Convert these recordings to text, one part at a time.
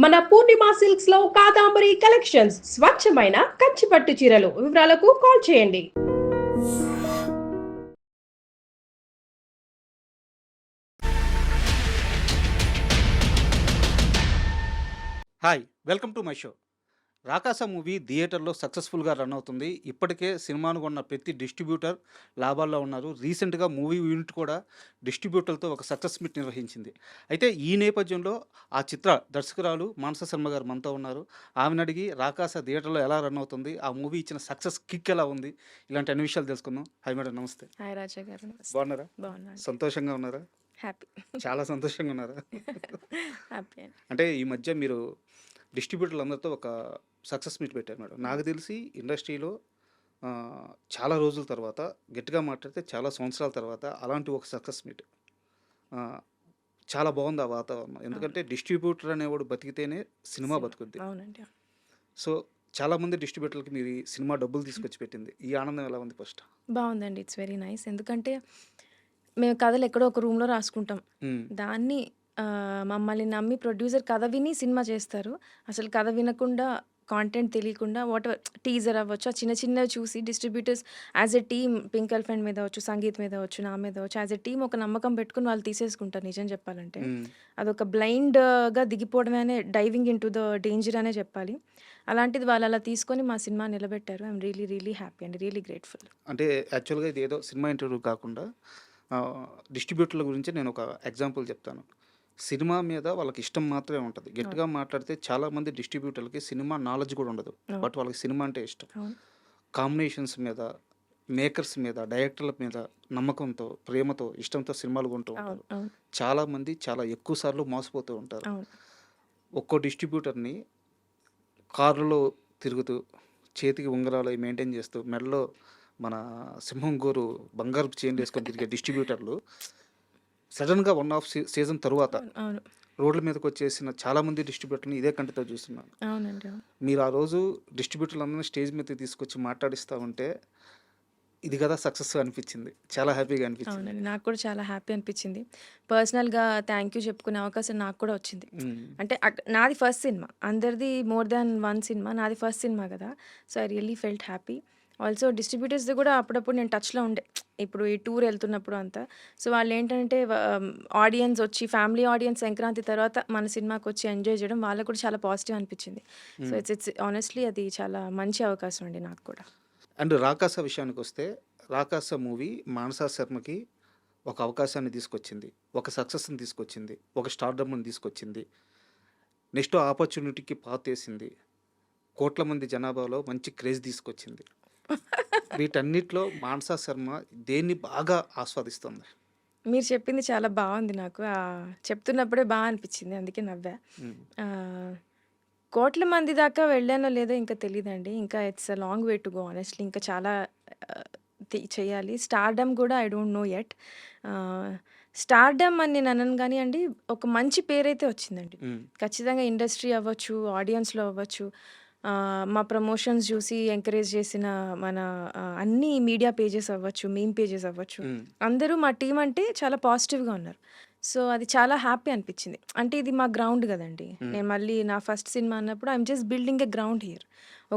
మన పూర్ణిమ సిల్క్స్ లో కాదాంబరి కలెక్షన్స్ స్వచ్ఛమైన కంచి పట్టు చీరలు. వివరాలకు కాల్ చేయండి. Hi, welcome to my show. Rakasa movie థియేటర్లో సక్సెస్ఫుల్గా రన్ అవుతుంది. ఇప్పటికే సినిమాను కొన్న ప్రతి డిస్ట్రిబ్యూటర్ లాభాల్లో ఉన్నారు. రీసెంట్గా మూవీ యూనిట్ కూడా డిస్ట్రిబ్యూటర్లతో ఒక సక్సెస్ మీట్ నిర్వహించింది. అయితే ఈ నేపథ్యంలో ఆ చిత్ర దర్శకురాలు మానస శర్మ గారు మనతో ఉన్నారు. ఆమెను అడిగి రాకాస థియేటర్లో ఎలా రన్ అవుతుంది, ఆ మూవీ ఇచ్చిన సక్సెస్ కిక్ ఎలా ఉంది, ఇలాంటి అన్ని విషయాలు తెలుసుకుందాం. హాయ్ మేడం, నమస్తే. హాయ్ రాజా గారు, నమస్తే. బాగున్నారా? బాగున్నాను. సంతోషంగా ఉన్నారా? హ్యాపీ. చాలా సంతోషంగా ఉన్నారా? హ్యాపీ అండి. అంటే ఈ మధ్య మీరు డిస్ట్రిబ్యూటర్లు అందరితో ఒక సక్సెస్ మీట్ పెట్టారు మేడం. నాకు తెలిసి ఇండస్ట్రీలో చాలా రోజుల తర్వాత, గట్టిగా మాట్లాడితే చాలా సంవత్సరాల తర్వాత అలాంటి ఒక సక్సెస్ మీట్ చాలా బాగుంది ఆ వాతావరణం. ఎందుకంటే డిస్ట్రిబ్యూటర్ అనేవాడు బతికితేనే సినిమా బతుకుద్ది. అవునండి. సో చాలామంది డిస్ట్రిబ్యూటర్లకి మీరు ఈ సినిమా డబ్బులు తీసుకొచ్చి పెట్టింది. ఈ ఆనందం ఎలా ఉంది ఫస్ట్? బాగుందండి. It's very nice. ఎందుకంటే మేము కథలు ఎక్కడో ఒక రూమ్లో రాసుకుంటాం. దాన్ని మమ్మల్ని నమ్మి ప్రొడ్యూసర్ కథ విని సినిమా చేస్తారు. అసలు కథ వినకుండా, కాంటెంట్ తెలియకుండా వాట్ టీజర్ అవ్వచ్చు, ఆ చిన్న చిన్నవి చూసి distributors as a team, pink elephant మీద అవచ్చు, సంగీత్ మీద అవచ్చు, నా మీద అవచ్చు, యాజ్ ఎ టీమ్ ఒక నమ్మకం పెట్టుకుని వాళ్ళు తీసేసుకుంటారు. నిజం చెప్పాలంటే అదొక బ్లైండ్గా దిగిపోవడమే, diving in to the danger అనే చెప్పాలి. అలాంటిది వాళ్ళు అలా తీసుకొని మా సినిమా నిలబెట్టారు. I'm really really happy and really grateful. అంటే యాక్చువల్గా ఇది ఏదో సినిమా ఇంటర్వ్యూ కాకుండా డిస్ట్రిబ్యూటర్ల గురించి నేను ఒక ఎగ్జాంపుల్ చెప్తాను. సినిమా మీద వాళ్ళకి ఇష్టం మాత్రమే ఉంటుంది. గట్టిగా మాట్లాడితే చాలామంది డిస్ట్రిబ్యూటర్లకి సినిమా నాలెడ్జ్ కూడా ఉండదు, బట్ వాళ్ళకి సినిమా అంటే ఇష్టం. కాంబినేషన్స్ మీద, మేకర్స్ మీద, డైరెక్టర్ల మీద నమ్మకంతో, ప్రేమతో, ఇష్టంతో సినిమాలు కొంటూ ఉంటారు. చాలామంది చాలా ఎక్కువ సార్లు మోసపోతూ ఉంటారు. ఒక్కో డిస్ట్రిబ్యూటర్ని కారులో తిరుగుతూ, చేతికి ఉంగరాలు మెయింటైన్ చేస్తూ, మెడలో మన సింహం గోరు బంగారు చైన్ వేసుకొని తిరిగే డిస్ట్రిబ్యూటర్లు సడన్గా 1.5 సీజన్ తరువాత రోడ్ల మీదకి వచ్చేసిన చాలామంది డిస్ట్రిబ్యూటర్ని ఇదే కంటితో చూస్తున్నాను. అవునండి. మీరు ఆ రోజు డిస్ట్రిబ్యూటర్లందరినీ స్టేజ్ మీద తీసుకొచ్చి మాట్లాడిస్తూ ఉంటే ఇది కదా సక్సెస్ అనిపించింది. చాలా హ్యాపీగా అనిపించింది. అవునండి, నాకు కూడా చాలా హ్యాపీ అనిపించింది. పర్సనల్గా థ్యాంక్ యూ చెప్పుకునే అవకాశం నాకు కూడా వచ్చింది. అంటే నాది ఫస్ట్ సినిమా, అందరిది మోర్ దాన్ వన్ సినిమా, నాది ఫస్ట్ సినిమా కదా. So I really felt happy. Also డిస్ట్రిబ్యూటర్స్ది కూడా అప్పుడప్పుడు నేను టచ్లో ఉండే, ఇప్పుడు ఈ టూర్ వెళ్తున్నప్పుడు అంతా. సో వాళ్ళు ఏంటంటే ఆడియన్స్ వచ్చి, ఫ్యామిలీ ఆడియన్స్ సంక్రాంతి తర్వాత మన సినిమాకి వచ్చి ఎంజాయ్ చేయడం వాళ్ళకు కూడా చాలా పాజిటివ్ అనిపించింది. సో ఇట్స్ ఆనెస్ట్లీ అది చాలా మంచి అవకాశం అండి నాకు కూడా. అండ్ రాకాస విషయానికి వస్తే, రాకాస మూవీ మానస శర్మకి ఒక అవకాశాన్ని తీసుకొచ్చింది, ఒక సక్సెస్ని తీసుకొచ్చింది, ఒక స్టార్డమ్ని తీసుకొచ్చింది, నెక్స్ట్ ఆపర్చునిటీకి పాతేసింది, కోట్ల మంది జనాభాలో మంచి క్రేజ్ తీసుకొచ్చింది. వీటన్నిటిలో మానస శర్మ దేన్ని బాగా ఆస్వాదిస్తుంది? మీరు చెప్పింది చాలా బాగుంది. నాకు చెప్తున్నప్పుడే బాగా అనిపించింది, అందుకే నవ్వా. కోట్ల మంది దాకా వెళ్ళానో లేదో ఇంకా తెలియదండి. ఇంకా it's a long way to go honestly. ఇంకా చాలా చేయాలి. స్టార్డమ్ కూడా I don't no yet. Stardom అని నేను అనను కానీ అండి, ఒక మంచి పేరైతే వచ్చిందండి ఖచ్చితంగా. ఇండస్ట్రీ అవ్వచ్చు, ఆడియన్స్లో అవ్వచ్చు, మా ప్రమోషన్స్ చూసి ఎంకరేజ్ చేసిన మన అన్ని మీడియా పేజెస్ అవ్వచ్చు, మీమ్ పేజెస్ అవ్వచ్చు, అందరూ మా టీం అంటే చాలా పాజిటివ్గా ఉన్నారు. సో అది చాలా హ్యాపీ అనిపించింది. అంటే ఇది మా గ్రౌండ్ కదండి. నేను మళ్ళీ నా ఫస్ట్ సినిమా అన్నప్పుడు I'm just building a ground here.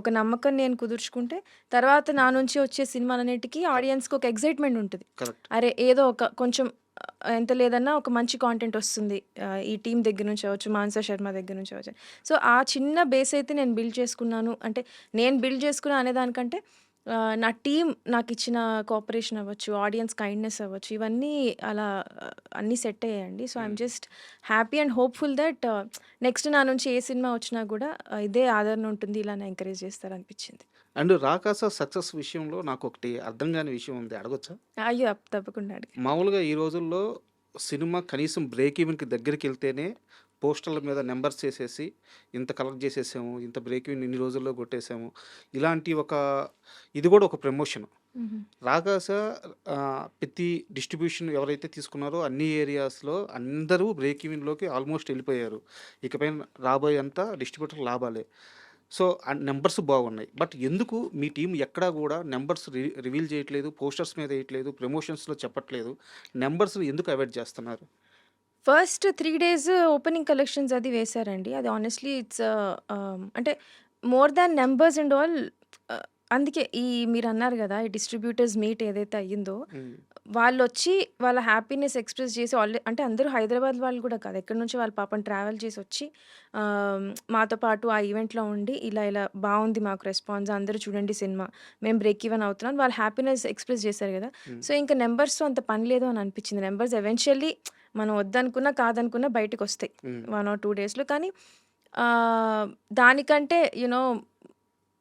ఒక నమ్మకం నేను కుదుర్చుకుంటే తర్వాత నా నుంచి వచ్చే సినిమాలన్నిటికీ ఆడియన్స్కి ఒక ఎక్సైట్మెంట్ ఉంటుంది. అరే ఏదో ఒక కొంచెం ఎంత లేదన్నా ఒక మంచి కాంటెంట్ వస్తుంది ఈ టీం దగ్గర నుంచి అవ్వచ్చు, మానస శర్మ దగ్గర నుంచి అవ్వచ్చు. సో ఆ చిన్న బేస్ అయితే నేను బిల్డ్ చేసుకున్నాను. అంటే నేను బిల్డ్ చేసుకున్నా అనేదానికంటే నా టీం నాకు ఇచ్చిన కోఆపరేషన్ అవ్వచ్చు, ఆడియన్స్ కైండ్నెస్ అవ్వచ్చు, ఇవన్నీ అలా అన్నీ సెట్ అయ్యాయండి. So I'm just happy and hopeful that next నా నుంచి ఏ సినిమా వచ్చినా కూడా ఇదే ఆదరణ ఉంటుంది, ఇలా ఎంకరేజ్ చేస్తారు అనిపించింది. అండ్ రాకాస సక్సెస్ విషయంలో నాకు ఒకటి అర్థం కాని విషయం ఉంది, అడగొచ్చా? అయ్యో తప్పకుండా అడిగి. మామూలుగా ఈ రోజుల్లో సినిమా కనీసం బ్రేక్ ఈవెన్కి దగ్గరికి వెళ్తేనే పోస్టర్ల మీద నెంబర్స్ చేసేసి ఇంత కలెక్ట్ చేసేసాము, ఇంత బ్రేక్ ఈవెన్ ఇన్ని రోజుల్లో కొట్టేసాము, ఇలాంటి ఒక ఇది కూడా ఒక ప్రమోషన్. రాకాస ప్రతి డిస్ట్రిబ్యూషన్ ఎవరైతే తీసుకున్నారో అన్ని ఏరియాస్లో అందరూ బ్రేక్ ఈవెన్లోకి ఆల్మోస్ట్ వెళ్ళిపోయారు. ఇకపైన రాబోయే అంతా డిస్ట్రిబ్యూటర్ లాభాలే. సో నెంబర్స్ బాగున్నాయి, బట్ ఎందుకు మీ టీం ఎక్కడా కూడా నెంబర్స్ రివీల్ చేయట్లేదు, పోస్టర్స్ మీద వేయట్లేదు, ప్రమోషన్స్లో చెప్పట్లేదు? నెంబర్స్ ఎందుకు అవాయిడ్ చేస్తున్నారు? ఫస్ట్ 3 డేస్ ఓపెనింగ్ కలెక్షన్స్ అది వేశారండి. అది హానెస్ట్‌లీ ఇట్స్ అంటే more than numbers and all అందుకే మీరన్నారు గదా! ఈ డిస్ట్రిబ్యూటర్స్ మీట్ ఏదైతే అయ్యిందో, హ్మ్. వాళ్ళొచ్చి వాళ్ళ హ్యాపీనెస్ ఎక్స్‌ప్రెస్ చేసి అంటే అందరూ హైదరాబాద్ వాళ్ళు గూడా కాదు. ఎక్కడి నుంచో వాళ్ళు పాపం ట్రావెల్ చేసొచ్చి మాతో పాటు ఆ ఈవెంట్‌లో ఉండి ఇలా ఇలా బావుంది మాకు రెస్పాన్స్. అందరూ చూడండి సినిమా. మేము బ్రేక్ ఈవెన్ అవుతున్నాం. వాళ్ళ హ్యాపీనెస్ ఎక్స్‌ప్రెస్ చేశారు గదా! హ్మ్. సో, ఇంక నంబర్స్‌తో అంత పని లేదు అని అనిపిచ్చింది. నంబర్స్ ఎవెన్చువల్లీ మనం వద్దనుకున్నా, కాదనుకున్నా బయటికొస్తాయి. హ్మ్. 1 ఆర్ 2 డేస్‌లో. కానీ దానికంటే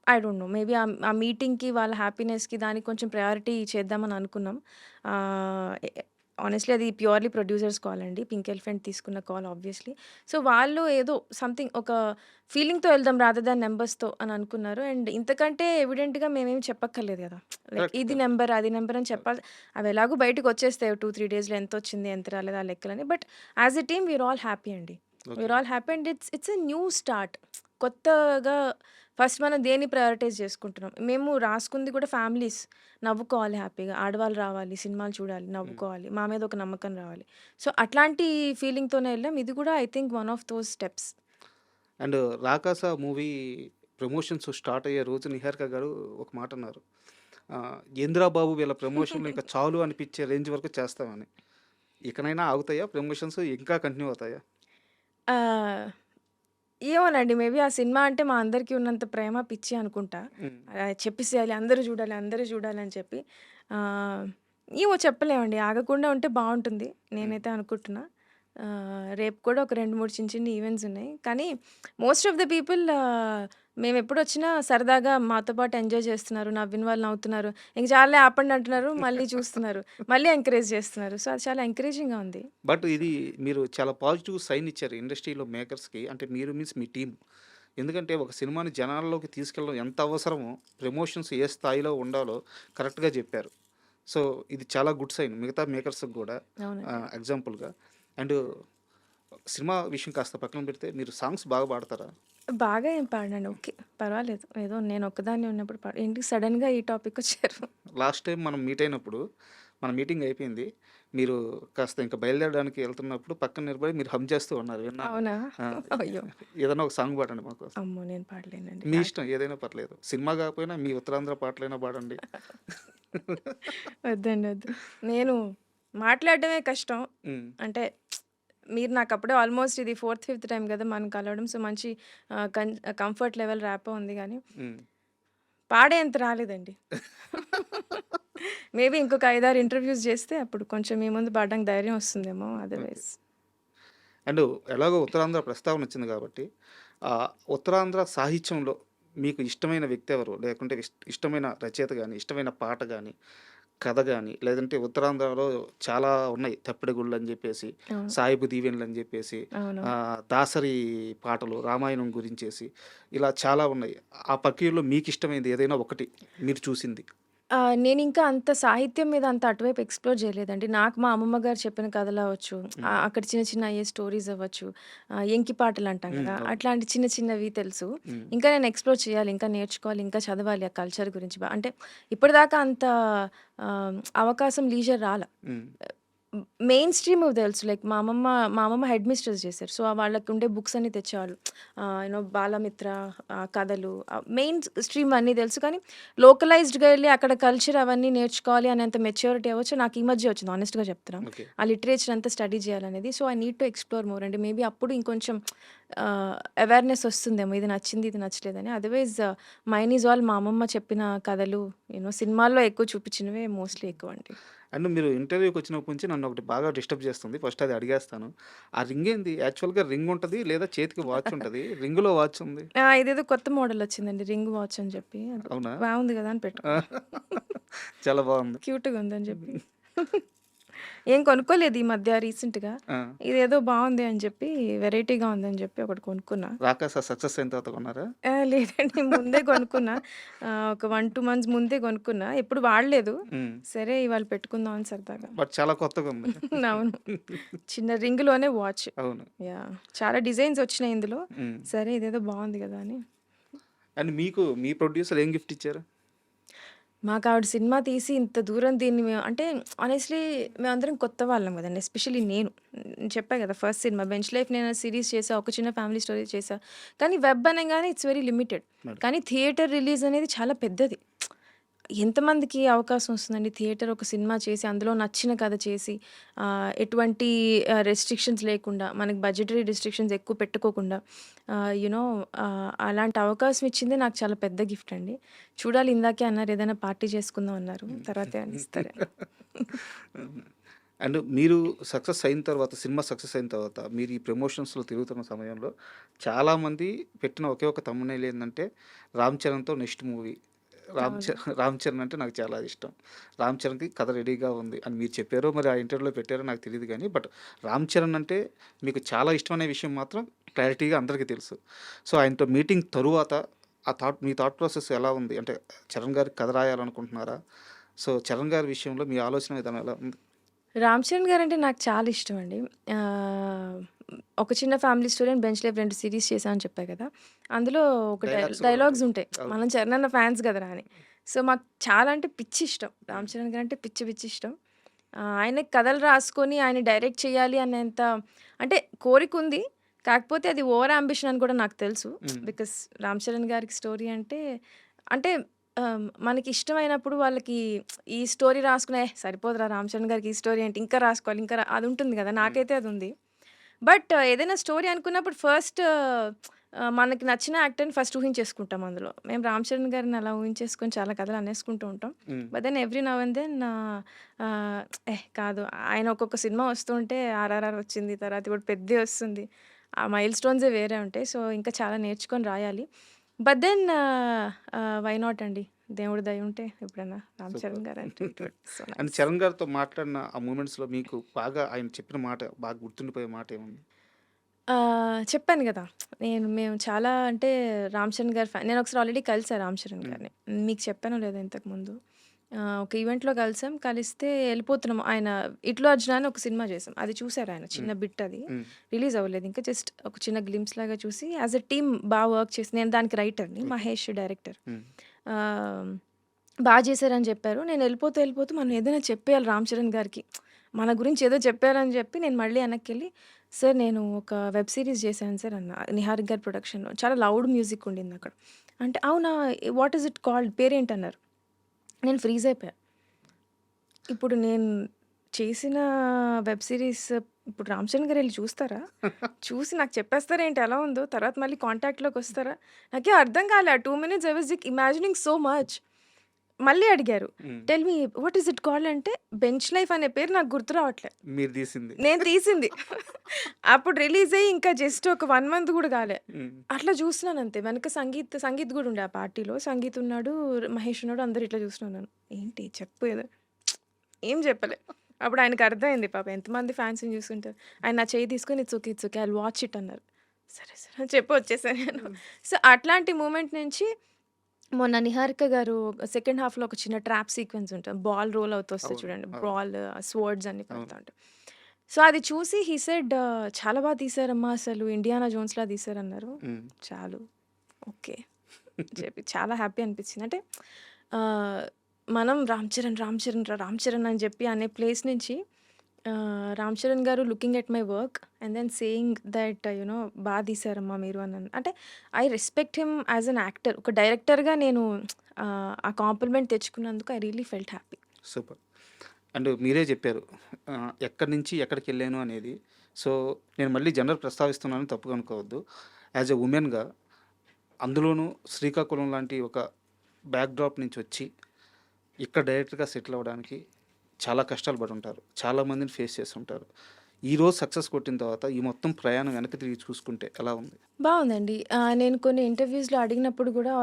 ఐ డోంట్ నో. మేబీ ఆ మీటింగ్‌కి, వాళ్ళ హ్యాపీనెస్‌కి దానికి కొంచెం ప్రయారిటీ చేద్దామని అనుకున్నాం. ఆహ్, ఎ హానెస్ట్‌లీ అది ప్యూర్‌లీ ప్రొడ్యూసర్స్ కాల్ అండి. పింక్ ఎలిఫెంట్ తీసుకున్న కాల్ ఆబ్వియస్‌లీ. సో, వాళ్ళు ఏదో సంథింగ్ ఒక ఫీలింగ్‌తో వెళ్దాం రాదర్ దాన్ నంబర్స్‌తో అని అనుకున్నారు. అండ్ ఇంతకంటే ఎవిడెంట్‌గా మేమేమి చెప్పక్కర్లేదు గదా! Like correct. ఇది కరెక్ట్. నంబర్, అది నంబర్ అని చెప్పాలి. అవి ఎలాగో బయటకొచ్చేస్తాయి 2, 3 డేస్‌లో ఎంతొచ్చింది, ఎంత రాలేదు ఆ లెక్కలని. But as a team we're all happy అండి. Okay. We're all happy and it's a new start. కొత్తగా ఫస్ట్ మనం దేన్ని ప్రయారిటైజ్ చేసుకుంటున్నాం. మేము రాసుకుంది కూడా ఫ్యామిలీస్ నవ్వుకోవాలి హ్యాపీగా. ఆడవాళ్ళు రావాలి, సినిమాలు చూడాలి, హ్మ్. నవ్వుకోవాలి. మా మీద ఒక నమ్మకం రావాలి. సో, అట్లాంటి ఫీలింగ్‌తోనే ఎళ్ళాం. ఇది కూడా I think one of those steps. And 'Rakasa' movie promotions start అయ్యే రోజు నిహారిక గారు ఒక మాట అన్నారు. "ఏందిరా బాబు వీళ్ళ ప్రమోషన్‌లు ఇంక చాలు అనిపించే రేంజ్ వరకు చేస్తామని." ఇకనైనా ఆగుతాయా ప్రమోషన్స్? ఇంకా కంటిన్యూ అవుతాయా? ఆహ్, ఏమోనండి. మేబీ ఆ సినిమా అంటే మా అందరికీ ఉన్నంత ప్రేమ, పిచ్చి అనుకుంటా. హ్మ్. చెప్పేసేయాలి అందరూ జూడాలి, అందరూ జూడాలి అని చెప్పి. ఆహ్, ఏమో చెప్పలేమండి. ఆగకుండా ఉంటే బావుంటుంది. హ్మ్. నేనైతే అనుకుంటున్నా. రేపు కూడా ఒక 2, 3 చిన్న చిన్న ఈవెంట్స్ ఉన్నాయి. కానీ మోస్ట్ ఆఫ్ ద పీపుల్ మేమెప్పుడొచ్చినా సరదాగా మాతో పాటు ఎంజాయ్ చేస్తున్నారు. నవ్విన వాళ్ళు నవ్వుతున్నారు. ఇంక చాలులే ఆపండి అంటున్నారు. మళ్ళీ చూస్తున్నారు. మళ్ళీ ఎంకరేజ్ చేస్తున్నారు. సో, అది చాలా ఎంకరేజింగ్‌గా ఉంది. బట్ ఇది మీరు చాలా పాజిటివ్ సైన్ ఇచ్చారు ఇండస్ట్రీలో మేకర్స్‌కి. అంటే మీరు మీన్స్ మీ టీమ్. ఎందుకంటే ఒక సినిమాని జనాల్లోకి తీసుకెళ్ళడం ఎంత అవసరమో, ప్రమోషన్స్ ఏ స్థాయిలో ఉండాలో కరెక్ట్‌గా చెప్పారు. సో, ఇది చాలా గుడ్ సైన్ మిగతా మేకర్స్‌కి గూడా అవునండి. ఎగ్జాంపుల్‌గా. అండ్ సినిమా విషయం కాస్త పక్కన పెడితే మీరు సాంగ్స్ బాగా పాడతారా? బాగా ఏం పాడనండి. ఓకే. పర్వాలేదు. ఏదో నేనొక్కదాన్నే ఉన్నప్పుడు ఏంటి సడెన్‌గా ఈ టాపికొచ్చారు. లాస్ట్ టైం మనం మీట్ అయినప్పుడు, మన మీటింగ్ అయిపోయింది. మీరు కాస్త ఇంక బయలుదేరడానికి ఎళ్తున్నప్పుడు పక్కన నిలబడి మీరు హమ్ చేస్తూ ఉన్నారు విన్నాను. అవునా? ఆ! అయ్యో! ఏదైనా ఒక సాంగ్ పాడండి మాకోసం. అమ్మో! నేను పాడలేనండి. మీ ఇష్టం ఏదైనా పర్లేదు. సినిమా గాకపోయినా మీ ఉత్తరాంధ్ర పాటలైనా పాడండి. వద్దండి. వద్దు. నేను మాట్లాడడమే కష్టం. హ్మ్. అంటే మీరు నాకప్పుడే ఆల్మోస్ట్ ఇది ఫోర్త్, ఫిఫ్త్ టైమ్ గదా! మనం కలవడం. సో, మంచి కంఫర్ట్ లెవెల్ ర్యాపో ఉంది గానీ, హ్మ్. పాడేంత రాలేదండి. మేబీ ఇంకొక 5, 6 ఇంటర్‌వ్యూస్ జేస్తే అప్పుడు కొంచెం మీ ముందు పాడడానికి ధైర్యం వస్తుందేమో. ఓకే. అదర్‌వైజ్ అండ్ ఎలాగో ఉత్తరాంధ్ర ప్రస్తావన వచ్చింది కాబట్టి, ఉత్తరాంధ్ర సాహిత్యంలో మీకు ఇష్టమైన వ్యక్తి ఎవరు? లేకుంటే ఇష్టమైన రచయిత గాని, ఇష్టమైన పాట గాని, కథ గాని, లేదంటే ఉత్తరాంధ్రలో చాలా ఉన్నాయి. 'తప్పెటగుళ్ళని' జెప్పేసి, అవును. 'సాయిబు దీవెన'లని జెప్పేసి, అవునవును. దాసరి పాటలు, రామాయణం గురించేసి, ఇలా చాలా ఉన్నాయి. ఆ ప్రక్రియలో మీకిష్టమైనది ఏదైనా ఒకటి మీరు చూసింది? నేనింకా అంత సాహిత్యం మీద అంత అటువైపు ఎక్స్‌ప్లోర్ జేయలేదండి. నాకు మా అమ్మమ్మ గారు చెప్పిన కథలవ్వచ్చు, హ్మ్. అక్కడ చిన్న చిన్న అయ్యే స్టోరీస్ అవ్వచ్చు, ఎంకి పాటలంటాం హ్మ్. గదా! అవును. అట్లాంటి చిన్న చిన్నవి తెలుసు. హ్మ్. ఇంకా నేను ఎక్స్‌ప్లోర్ చేయాలి, ఇంకా నేర్చుకోవాలి, ఇంకా చదవాలి ఆ కల్చర్ గురించి. అంటే ఇప్పటిదాకా అంత అవకాశం, లీజర్ రాల. హ్మ్. మెయిన్ స్ట్రీమ్ తెలుసు. లైక్ మా అమ్మమ్మ హెడ్ మిస్ట్రెస్ చేశారు. సో, వాళ్ళకుండే బుక్స్ అన్నీ తెచ్చేవాళ్ళు. బాలమిత్ర కథలు మెయిన్ స్ట్రీమ్ అన్నీ తెలుసు. కానీ లోకలైజ్డ్‌గా ఎళ్లి అక్కడ కల్చర్ అవన్నీ నేర్చుకోవాలి అనేంత మెచ్యూరిటీ అవ్వచ్చు నాకు ఈ మధ్య వచ్చింది హానెస్ట్‌గా చెప్తున్నా. ఓకే. ఆ లిటరేచర్ అంతా స్టడీ చేయాలనేది. So, I need to explore more అండి. మేబీ అప్పుడు ఇంకొంచెం అవేర్‌నెస్ వస్తుందేమో. ఇది నచ్చింది, ఇది నచ్చలేదని. అదర్‌వైజ్ మైన్ ఈజ్ ఆల్ మా అమ్మమ్మ చెప్పిన కథలు, సినిమాల్లో ఎక్కువ చూపించినవే మోస్ట్‌లీ ఎక్కువండి. అండ్ మీరు ఇంటర్వ్యూకొచ్చినప్పటి నుంచి నన్నొకటి బాగా డిస్టర్బ్ చేస్తుంది. ఫస్ట్ అది అడిగేస్తాను. ఆ రింగేంది? యాక్చువల్‌గా రింగ్ ఉంటది లేదా చేతికి వాచ్ ఉంటది. రింగ్‌లో వాచ్ ఉంది. ఇదేదో కొత్త మోడల్ వచ్చిందండి. రింగ్ వాచ్ అని చెప్పి. అది అవునా? బాగుంది కదా! అని ఆ! పెట్టుకున్నా. చాలా బావుంది. క్యూట్‌గా ఉందని చెప్పి. హ్మ్. ఏం కొనుక్కోలేదు ఈ మధ్య రీసెంట్‌గా. ఆ! ఇదేదో బావుంది అని చెప్పి, వెరైటీగా ఉందని చెప్పి ఒకటి కొనుక్కున్నా. 'రాకాస' సక్సెస్ అయిన తర్వాత కొన్నారా? లేదండి ముందే కొనుక్కున్నా. ఒక 1, 2 మంత్స్ ముందే కొనుక్కున్నా. ఎప్పుడు వాడలేదు. హ్మ్. సరే ఇవాళ పెట్టుకుందాం అని సరదాగా. బట్ చాలా కొత్తగుంది. అవును. చిన్న రింగ్‌లోనే వాచ్. అవును. యాహ్! చాలా డిజైన్స్ వచ్చినాయి ఇందులో. హ్మ్. సరే ఇదేదో బావుంది కదా! అని. అండ్ మీకు మీ ప్రొడ్యూసర్ ఏం గిఫ్ట్ ఇచ్చారు? మాకు ఆవిడ సినిమా తీసి ఇంత దూరం దీన్ని మేము అంటే ఆనెస్ట్‌లీ మేమందరం కొత్త వాళ్ళం గదండీ. ఎస్పెషల్లీ నేను చెప్పా గదా! ఫస్ట్ సినిమా 'బెంచ్ లైఫ్' నేను సీరీస్ చేశా. ఒక చిన్న ఫ్యామిలీ స్టోరీ చేశా. కానీ వెబ్ అనంగానే ఇట్స్ వెరీ లిమిటెడ్. మేడం. కానీ థియేటర్ రిలీజ్ అనేది చాలా పెద్దది. ఎంతమందికి అవకాశం వస్తుందండి థియేటర్ ఒక సినిమా చేసి, అందులో నచ్చిన కథ చేసి, ఎటువంటి రెస్ట్రిక్షన్స్ లేకుండా, మనకి బడ్జెటరీ రెస్ట్రిక్షన్స్ ఎక్కువ పెట్టుకోకుండా యునో అలాంటి అవకాశం ఇచ్చిందే నాకు చాలా పెద్ద గిఫ్ట్ అండి. చూడాలి ఇందాకే అన్నారు ఏదైనా పార్టీ చేసుకుందాం అన్నారు. తర్వాత ఏమన్నా ఇస్తారేమో. అండ్ మీరు సక్సెస్ అయిన తర్వాత, సినిమా సక్సెస్ అయిన తర్వాత, మీరు ఈ ప్రమోషన్స్‌లో తిరుగుతున్న సమయంలో చాలామంది పెట్టిన ఒకే ఒక థంబ్‌నెయిల్ ఏందంటే, 'రామ్ చరణ్‌తో నెక్స్ట్ మూవీ.' అవును. 'రామ్ చరణ్' అంటే నాకు చాలా ఇష్టం. 'రామ్ చరణ్‌కి కథ రెడీగా ఉంది' అని మీరు చెప్పారో, మరి ఆ ఇంటర్వ్యూలో పెట్టారో నాకు తెలీదు గానీ, బట్ 'రామ్ చరణ్' అంటే మీకు చాలా ఇష్టం అనే విషయం మాత్రం క్లారిటీగా అందరికీ తెలుసు. సో, ఆయనతో మీటింగ్ తరువాత మీ థాట్ ప్రాసెస్ ఎలా ఉంది? అంటే చరణ్ గారికి కథ రాయాలనుకుంటున్నారా? సో, చరణ్ గారి విషయంలో మీ ఆలోచన విధానం ఎలా ఉంది? రామ్ చరణ్ గారంటే నాకు చాలా ఇష్టం అండి. ఒక చిన్న family story and 'bench life' 2 series చేశా అని చెప్పా కదా! అందులో ఒక డైలాగ్స్ కూడా డైలాగ్స్ ఉంటాయి. ఉంటాయి. అవును. మనం చరణ్ అన్న ఫ్యాన్స్ కదరా అని. సో, మాకు చాలా అంటే పిచ్చి ఇష్టం. రామ్ చరణ్ గారంటే పిచ్చి పిచ్చి ఇష్టం. ఆయనకి కథలు రాసుకొని ఆయన డైరెక్ట్ చేయాలి అనేంత అంటే కోరికుంది. కాకపోతే అది ఓవర్ యాంబిషన్ అని కూడా నాకు తెలుసు. హ్మ్. బికాస్ రామ్ చరణ్ గారికి స్టోరీ అంటే మనకి ఇష్టమైనప్పుడు వాళ్ళకి ఈ స్టోరీ రాసుకునే సరిపోదురా రామ్ చరణ్ గారికి ఈ స్టోరీ ఏంటి ఇంకా రాసుకోవాలి ఇంకా అది ఉంటుంది కదా! హ్మ్. నాకైతే అది ఉంది. బట్ ఏదైనా స్టోరీ అనుకున్నప్పుడు ఫస్ట్ మనకి నచ్చిన యాక్టర్‌ని ఫస్ట్ ఊహించేసుకుంటాం అందులో. మేము 'రామ్ చరణ్' గారిని అలా ఊహించేసుకొని చాలా కథలు అనేసుకుంటూ ఉంటాం. Hmm. But then every now and then కాదు ఆయన ఒక్కొక్క సినిమా వస్తుంటే 'ఆర్ఆర్ఆర్' వచ్చింది. తర్వాత ఇప్పుడు 'పెద్ది' వస్తుంది. ఆ మైల్ స్టోన్సే వేరే ఉంటాయి. సో, ఇంకా చాలా నేర్చుకొని రాయాలి. బట్ దెన్ వై నాట్ అండి. దేవుడి దయ ఉంటే ఎప్పుడైనా 'రామ్ సూపర్. చరణ్' గారంటే it would so and nice. Charan గారితో మాట్లాడిన ఆ మూమెంట్స్‌లో మీకు బాగా ఆయన చెప్పిన మాట, బాగా గుర్తుండిపోయే మాట ఏముంది? చెప్పాను గదా! మేము చాలా అంటే 'రామ్ చరణ్' గారి నేనొకసారి ఆల్రెడీ కలిసా 'రామ్ చరణ్' హ్మ్. గారిని. మీకు చెప్పానో లేదో ఇంతకుముందు. ఒక ఈవెంట్‌లో కలిసాం. కలిస్తే ఎళ్ళిపోతున్నాం. ఆయన 'ఇట్లు అర్జున' అని ఒక సినిమా చేసాం. అది చూసారాయన. చిన్న హ్మ్. బిట్ అది. హ్మ్. రిలీజ్ అవ్వలేదు ఇంకా. జస్ట్ ఒక చిన్న గ్లింప్స్ లాగా చూసి యాస్ ఎ టీమ్ వర్క్ చేసి నేను దానికి రైటర్‌ని. ఓకే. మహేష్ డైరెక్టర్. హ్మ్. ఆహ్, చేశారని చెప్పారు. నేను ఎళ్ళిపోతూ మనం ఏదైనా చెప్పేయాలి 'రామ్ చరణ్' గారికి. మన గురించి ఏదో చెప్పారని చెప్పి నేను మళ్ళీ వెనక్కెళ్ళి సార్ నేను ఒక వెబ్ సీరీస్ చేశాను సార్ అన్న. నిహారిక గారి ప్రొడక్షన్‌లో. చాలా లౌడ్ మ్యూజిక్ ఉండిందక్కడ. అంటే అవునా! వాట్ ఈస్ ఇట్ కాల్డ్ పేరేంటన్నారు. నేను ఫ్రీజ్ అయిపోయా. ఇప్పుడు నేను చేసిన వెబ్ సీరీస్ ఇప్పుడు 'రామ్ చరణ్' గారు ఎళ్లి చూస్తారా? చూసి నాకు చెప్పేస్తారేంటి ఎలా ఉందో? తర్వాత మళ్ళీ కాంటాక్ట్‌లోకొస్తారా? నాకేం అర్థం కాలే. ఆ 2 minutes I was imagining so much. మళ్ళీ అడిగారు. హ్మ్. Tell me what is it called అంటే 'బెంచ్ లైఫ్' అనే పేరు నాకు గుర్తు రావట్లే. మీరు తీసింది. నేను తీసింది. అప్పుడు రిలీజ్ అయ్యి ఇంకా జస్ట్ ఒక 1 మంత్ గూడా గాలే. హ్మ్. అట్లా చూస్తున్నానంతే. వెనక సంగీత్ గూడా ఉండే ఆ పార్టీలో. సంగీత్ ఉన్నాడు, మహేష్ ఉన్నాడు. అందరూ ఇట్లా చూస్తున్నాను. ఏంటి చెప్పు ఏదో ఏం చెప్పలే. అప్పుడు ఆయనకి అర్థమైంది పాపం ఎంతమంది ఫ్యాన్స్‌ని చూసుంటారు. ఆయన నా చెయ్యి తీసుకొని it's okay. I will watch it అన్నారు. సరే, సరే అని చెప్పి వచ్చేసా నేను. హ్మ్. సో, అట్లాంటి మూమెంట్ నుంచి మొన్న 'నిహారిక' గారు సెకండ్ హాఫ్‌లో ఒక చిన్న ట్రాప్ సీక్వెన్స్ ఉంటది. బాల్ రోల్ అవుతూ వస్తది అవును. చూడండి. అవును. స్వర్డ్స్ అన్ని అవును. పడతా ఉంటాయి. సో, అది చూసి హి సెడ్ "చాలా తీశారమ్మా అసలు 'ఇండియానా జోన్స్‌లా' తీశారన్నారు." హ్మ్. చాలు. ఓకే. చెప్పి చాలా హ్యాపీ అనిపించింది. అంటే ఆహ్, మనం 'రామ్ చరణ్' అని చెప్పి అనే ప్లేస్ నుంచి 'Ram Charan' garu looking at my work and then saying that తీశారమ్మా మీరు అని అంటే I respect him as an actor. ఒక డైరెక్టర్‌గా నేను ఆ కాంప్లిమెంట్ తెచ్చుకున్నందుకు I really felt happy. Super. And మీరే చెప్పారు. ఎక్కడి నుంచి ఎక్కడికెళ్ళాను అనేది. సో, నేను మళ్ళీ జెండర్ ప్రస్తావిస్తున్నాను తప్పుగా అనుకోవద్దు. యాస్ ఎ వుమెన్‌గా అందులోనూ శ్రీకాకుళం లాంటి ఒక బ్యాక్‌డ్రాప్ నుంచి వచ్చి, ఇక్కడ డైరెక్టర్‌గా సెటిల్ అవ్వడానికి చాలా కష్టాలు పడుంటారు. చాలా మందిని ఫేస్ చేసుంటారు. ఈరోజు సక్సెస్ కొట్టిన తర్వాత ఈ మొత్తం ప్రయాణం వెనక్కి తిరిగి చూసుకుంటే ఎలా ఉంది? బావుందండి. నేను కొన్ని ఇంటర్‌వ్యూస్‌లో అడిగినప్పుడు గూడా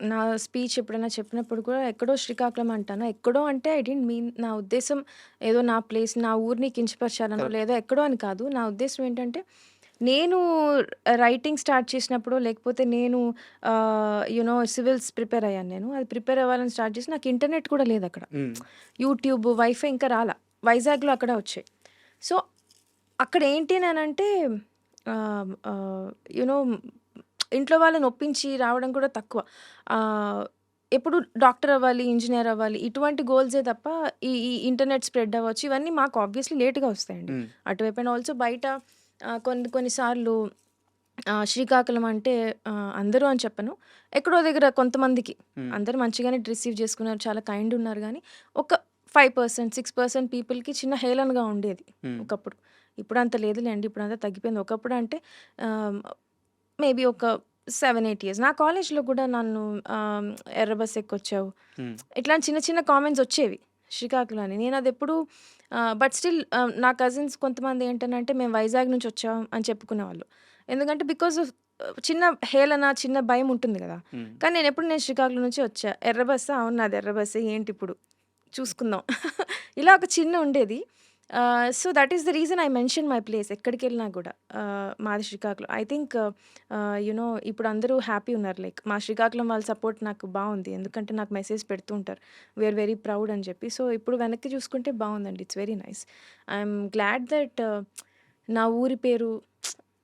నా స్పీచ్ ఎప్పుడైనా చెప్పినప్పుడు కూడా ఎక్కడో శ్రీకాకుళం అంటాను. ఎక్కడో అంటే ఐ డిడ్ంట్ మీన్ నా ఉద్దేశ్యం ఏదో నా ప్లేస్, నా ఊరిని కించపరచాలనో కరెక్ట్. లేదా ఎక్కడో అని కాదు. నా ఉద్దేశ్యం ఏంటంటే నేను రైటింగ్ స్టార్ట్ చేసినప్పుడో లేకపోతే నేను సివిల్స్ ప్రిపేర్ అయ్యాను నేను. అది ప్రిపేర్ అవ్వాలని స్టార్ట్ చేసి నాకు ఇంటర్నెట్ కూడా లేదక్కడ. హ్మ్. యూట్యూబ్, వైఫై ఇంకా రాలా. వైజాగ్‌లో అక్కడ వచ్చాయి. సో, అక్కడేంటి అనంటే ఆహ్, ఆహ్, యూ నో ఇంట్లో వాళ్ళని ఒప్పించి రావడం కూడా తక్కువ. ఆహ్, ఎప్పుడు డాక్టర్ అవ్వాలి, ఇంజినీర్ అవ్వాలి ఇటువంటి గోల్సే తప్ప ఈ ఇంటర్నెట్ స్ప్రెడ్ అవ్వచ్చు ఇవన్నీ మాకు ఆబ్వియస్లీ లేట్‌గా వస్తాయండి. హ్మ్. అటువైపు అండ్ ఆల్సో బయట కొన్ని సార్లు శ్రీకాకుళం అంటే అందరూ అని చెప్పను. ఎక్కడో దగ్గర కొంతమందికి హ్మ్. అందరూ మంచిగానే రిసీవ్ చేసుకున్నారు. చాలా కైండ్ ఉన్నారు గానీ, ఒక 5%, 6% పీపుల్‌కి చిన్న హేళనగా ఉండేది హ్మ్. ఒకప్పుడు. ఇప్పుడంత లేదులేండి. ఇప్పుడంతా తగ్గిపోయింది. ఒకప్పుడు అంటే ఆహ్, మేబీ ఒక 7, 8 ఇయర్స్. నా కాలేజ్‌లో కూడా నన్ను ఆహ్, ఎర్ర బస్ ఎక్కొచ్చావు. హ్మ్. ఇట్లాంటి చిన్న చిన్న కామెంట్స్ వచ్చేవి శ్రీకాకుళం అని. నేనదెప్పుడు బట్ స్టిల్ నా కజిన్స్ కొంతమంది ఏంటనంటే మేము వైజాగ్ నుంచి వచ్చాం అని చెప్పుకునేవాళ్ళు. ఎందుకంటే బికాజ్ ఆఫ్ చిన్న హేళన, చిన్న భయం ఉంటుంది గదా! హ్మ్. కానీ నేను శ్రీకాకుళం నుంచి వచ్చా. ఎర్ర బస్సా? అవును నాది ఎర్ర బస్సే ఏంటిప్పుడు చూసుకుందాం. ఇలా ఒక చిన్న ఉండేది. So, that is the reason I mention my place ఎక్కడికెళ్ళినా గూడా. మాది శ్రీకాకుళం. ఐ థింక్ ఇప్పుడు అందరూ హ్యాపీ ఉన్నారు. లైక్ మా శ్రీకాకుళం వాళ్ళ సపోర్ట్ నాకు బావుంది. ఎందుకంటే నాకు మెసేజ్ పెడుతూ ఉంటారు. వి ఆర్ వెరీ ప్రౌడ్ అని చెప్పి. సో, ఇప్పుడు వెనక్కి చూసుకుంటే బావుందండి. It's very nice. I'm glad that నా ఊరి పేరు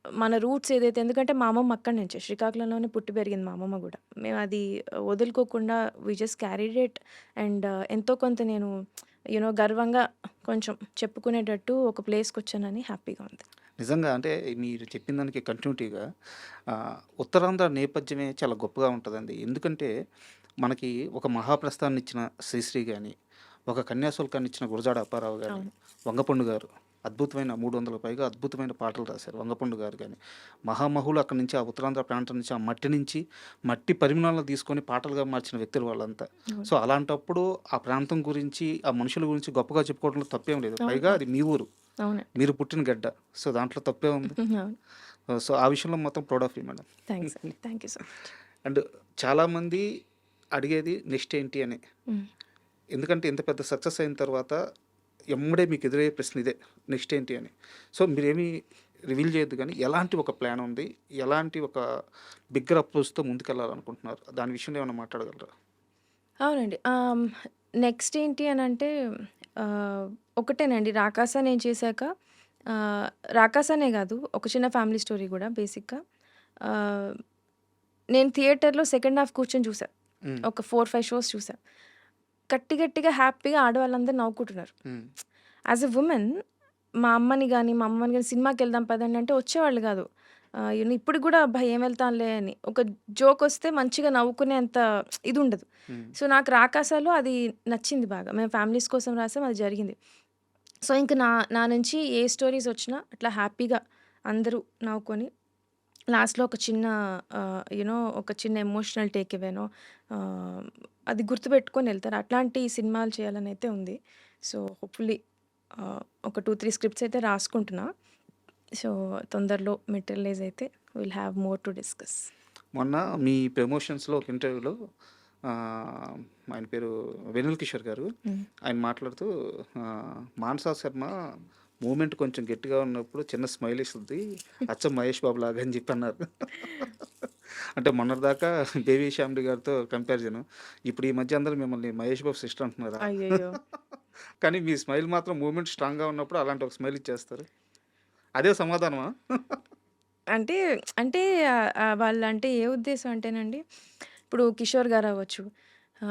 మన రూట్స్ ఏదైతే ఎందుకంటే మా అమ్మమ్మ అక్కడి నుంచే. శ్రీకాకుళంలోనే పుట్టి పెరిగింది మా అమ్మమ్మ గూడా. మేము అది వదులుకోకుండా we just carried it and ఎంతో కొంత నేను గర్వంగా కొంచెం చెప్పుకునేటట్టు ఒక ప్లేస్‌కొచ్చానని హ్యాపీగా ఉంది. నిజంగా అంటే మీరు చెప్పిన దానికి కంటిన్యూటీగా ఉత్తరాంధ్ర నేపథ్యమే చాలా గొప్పగా ఉంటదండి. ఎందుకంటే మనకి ఒక మహాప్రస్థానాన్ని ఇచ్చిన శ్రీశ్రీ గాని, ఒక కన్యాశుల్కాన్ని ఇచ్చిన గురజాడ అప్పారావు గాని, అవును. వంగపండు గారు అద్భుతమైన 300 పైగా అద్భుతమైన పాటలు రాశారు. వంగపండు గారు గాని, మహామహులు అక్కడి నుంచి ఆ ఉత్తరాంధ్ర ప్రాంతం నుంచి ఆ మట్టి నుంచి మట్టి పరిమాణాలను తీసుకొని పాటలుగా మార్చిన వ్యక్తులు వాళ్ళంతా. అవును. సో, అలాంటప్పుడు ఆ ప్రాంతం గురించి, ఆ మనుషుల గురించి గొప్పగా చెప్పుకోవడంలో తప్పేం లేదు. అవును. పైగా అది మీ ఊరు. అవునండి. మీరు పుట్టిన గడ్డ. సో, దాంట్లో తప్పే ఉంది. అవును. సో, ఆ విషయంలో మొత్తం proud of you madam. Thanks అండి. Thank you so much. And చాలామంది అడిగేది నెక్స్ట్ ఏంటి అని. హ్మ్. ఎందుకంటే ఇంత పెద్ద సక్సెస్ అయిన తర్వాత ఎమ్మడే మీకు ఎదురయ్యే ప్రశ్న ఇదే. నెక్స్ట్ ఏంటి అని. సో, మీరేమి రివీల్ చేయొద్దు గానీ, ఎలాంటి ఒక ప్లాన్ ఉంది? ఎలాంటి ఒక బిగ్గర్ అప్రోచ్‌తో ముందుకెళ్ళాలనుకుంటున్నారు? దాని విషయంలో ఏమైనా మాట్లాడగలరా? అవునండి. నెక్స్ట్ ఏంటి అనంటే ఒకటేనండి 'రాకాస' నేను చేశాక 'రాకాస' అనే గాదు ఒక చిన్న ఫ్యామిలీ స్టోరీ గూడా బేసిక్‌గా. ఆహ్, నేను థియేటర్‌లో సెకండ్ హాఫ్ కూర్చొని చూసా. హ్మ్. ఒక 4, 5 షోస్ చూసా. గట్టిగా హ్యాపీగా ఆడవాళ్ళందరూ నవ్వుకుంటున్నారు. హ్మ్. యాస్ ఎ వుమెన్ మా అమ్మని గాని, మా అమ్మని గాని సినిమాకెళ్దాం పదండి అంటే వచ్చేవాళ్ళు గాదు. ఇప్పటికి గూడా అబ్బా! ఏం వెళ్తాంలే అని. ఒక జోకొస్తే మంచిగా నవ్వుకునేంత ఇదుండదు. హ్మ్. సో, నాకు 'రాకాస'లో అది నచ్చింది బాగా. మేము ఫ్యామిలీస్ కోసం రాసాం. అది జరిగింది. సో, ఇంక నా నా నుంచి ఏ స్టోరీసొచ్చినా అట్లా హ్యాపీగా అందరూ నవ్వుకొని లాస్ట్‌లో ఒక చిన్న ఒక చిన్న ఎమోషనల్ టేక్ అవేనో ఆహ్, అది గుర్తుపెట్టుకొని ఎళ్తారు. అట్లాంటి సినిమాలు చేయాలనైతే ఉంది. సో, హోప్‌ఫుల్లీ ఒక 2, 3 స్క్రిప్ట్స్ అయితే రాసుకుంటున్నా. సో, తొందరలో మెటీరియలైజ్ అయితే will have more to discuss. మొన్న మీ ప్రమోషన్స్‌లో ఒక ఇంటర్వ్యూలో ఆహ్, ఆయన పేరు వెన్నెల కిషోర్ గారు. హ్మ్. ఆయన మాట్లాడుతూ మానసా శర్మ మూవ్‌మెంట్ కొంచెం గట్టిగా ఉన్నప్పుడు చిన్న స్మైల్ ఇస్తది. అచ్చం మహేష్ బాబు లాగా అని చెప్పి అన్నారు. అంటే మొన్నటిదాకా బేబీ శ్యామిలి గారితో కంపారిజను. ఇప్పుడు ఈ మధ్య అందరూ మిమ్మల్ని మహేష్ బాబు సిస్టర్ అంటున్నారా? అయ్యయ్యో! కానీ మీ స్మైల్ మాత్రం మూవ్‌మెంట్ స్ట్రాంగ్‌గా ఉన్నప్పుడు అలాంటి ఒక స్మైల్ ఇచ్చేస్తారు. అదే సమాధానమా? అంటే, అంటే వాళ్ళంటే ఏ ఉద్దేశం అంటేనండి, ఇప్పుడు 'కిషోర్' గారవ్వచ్చు,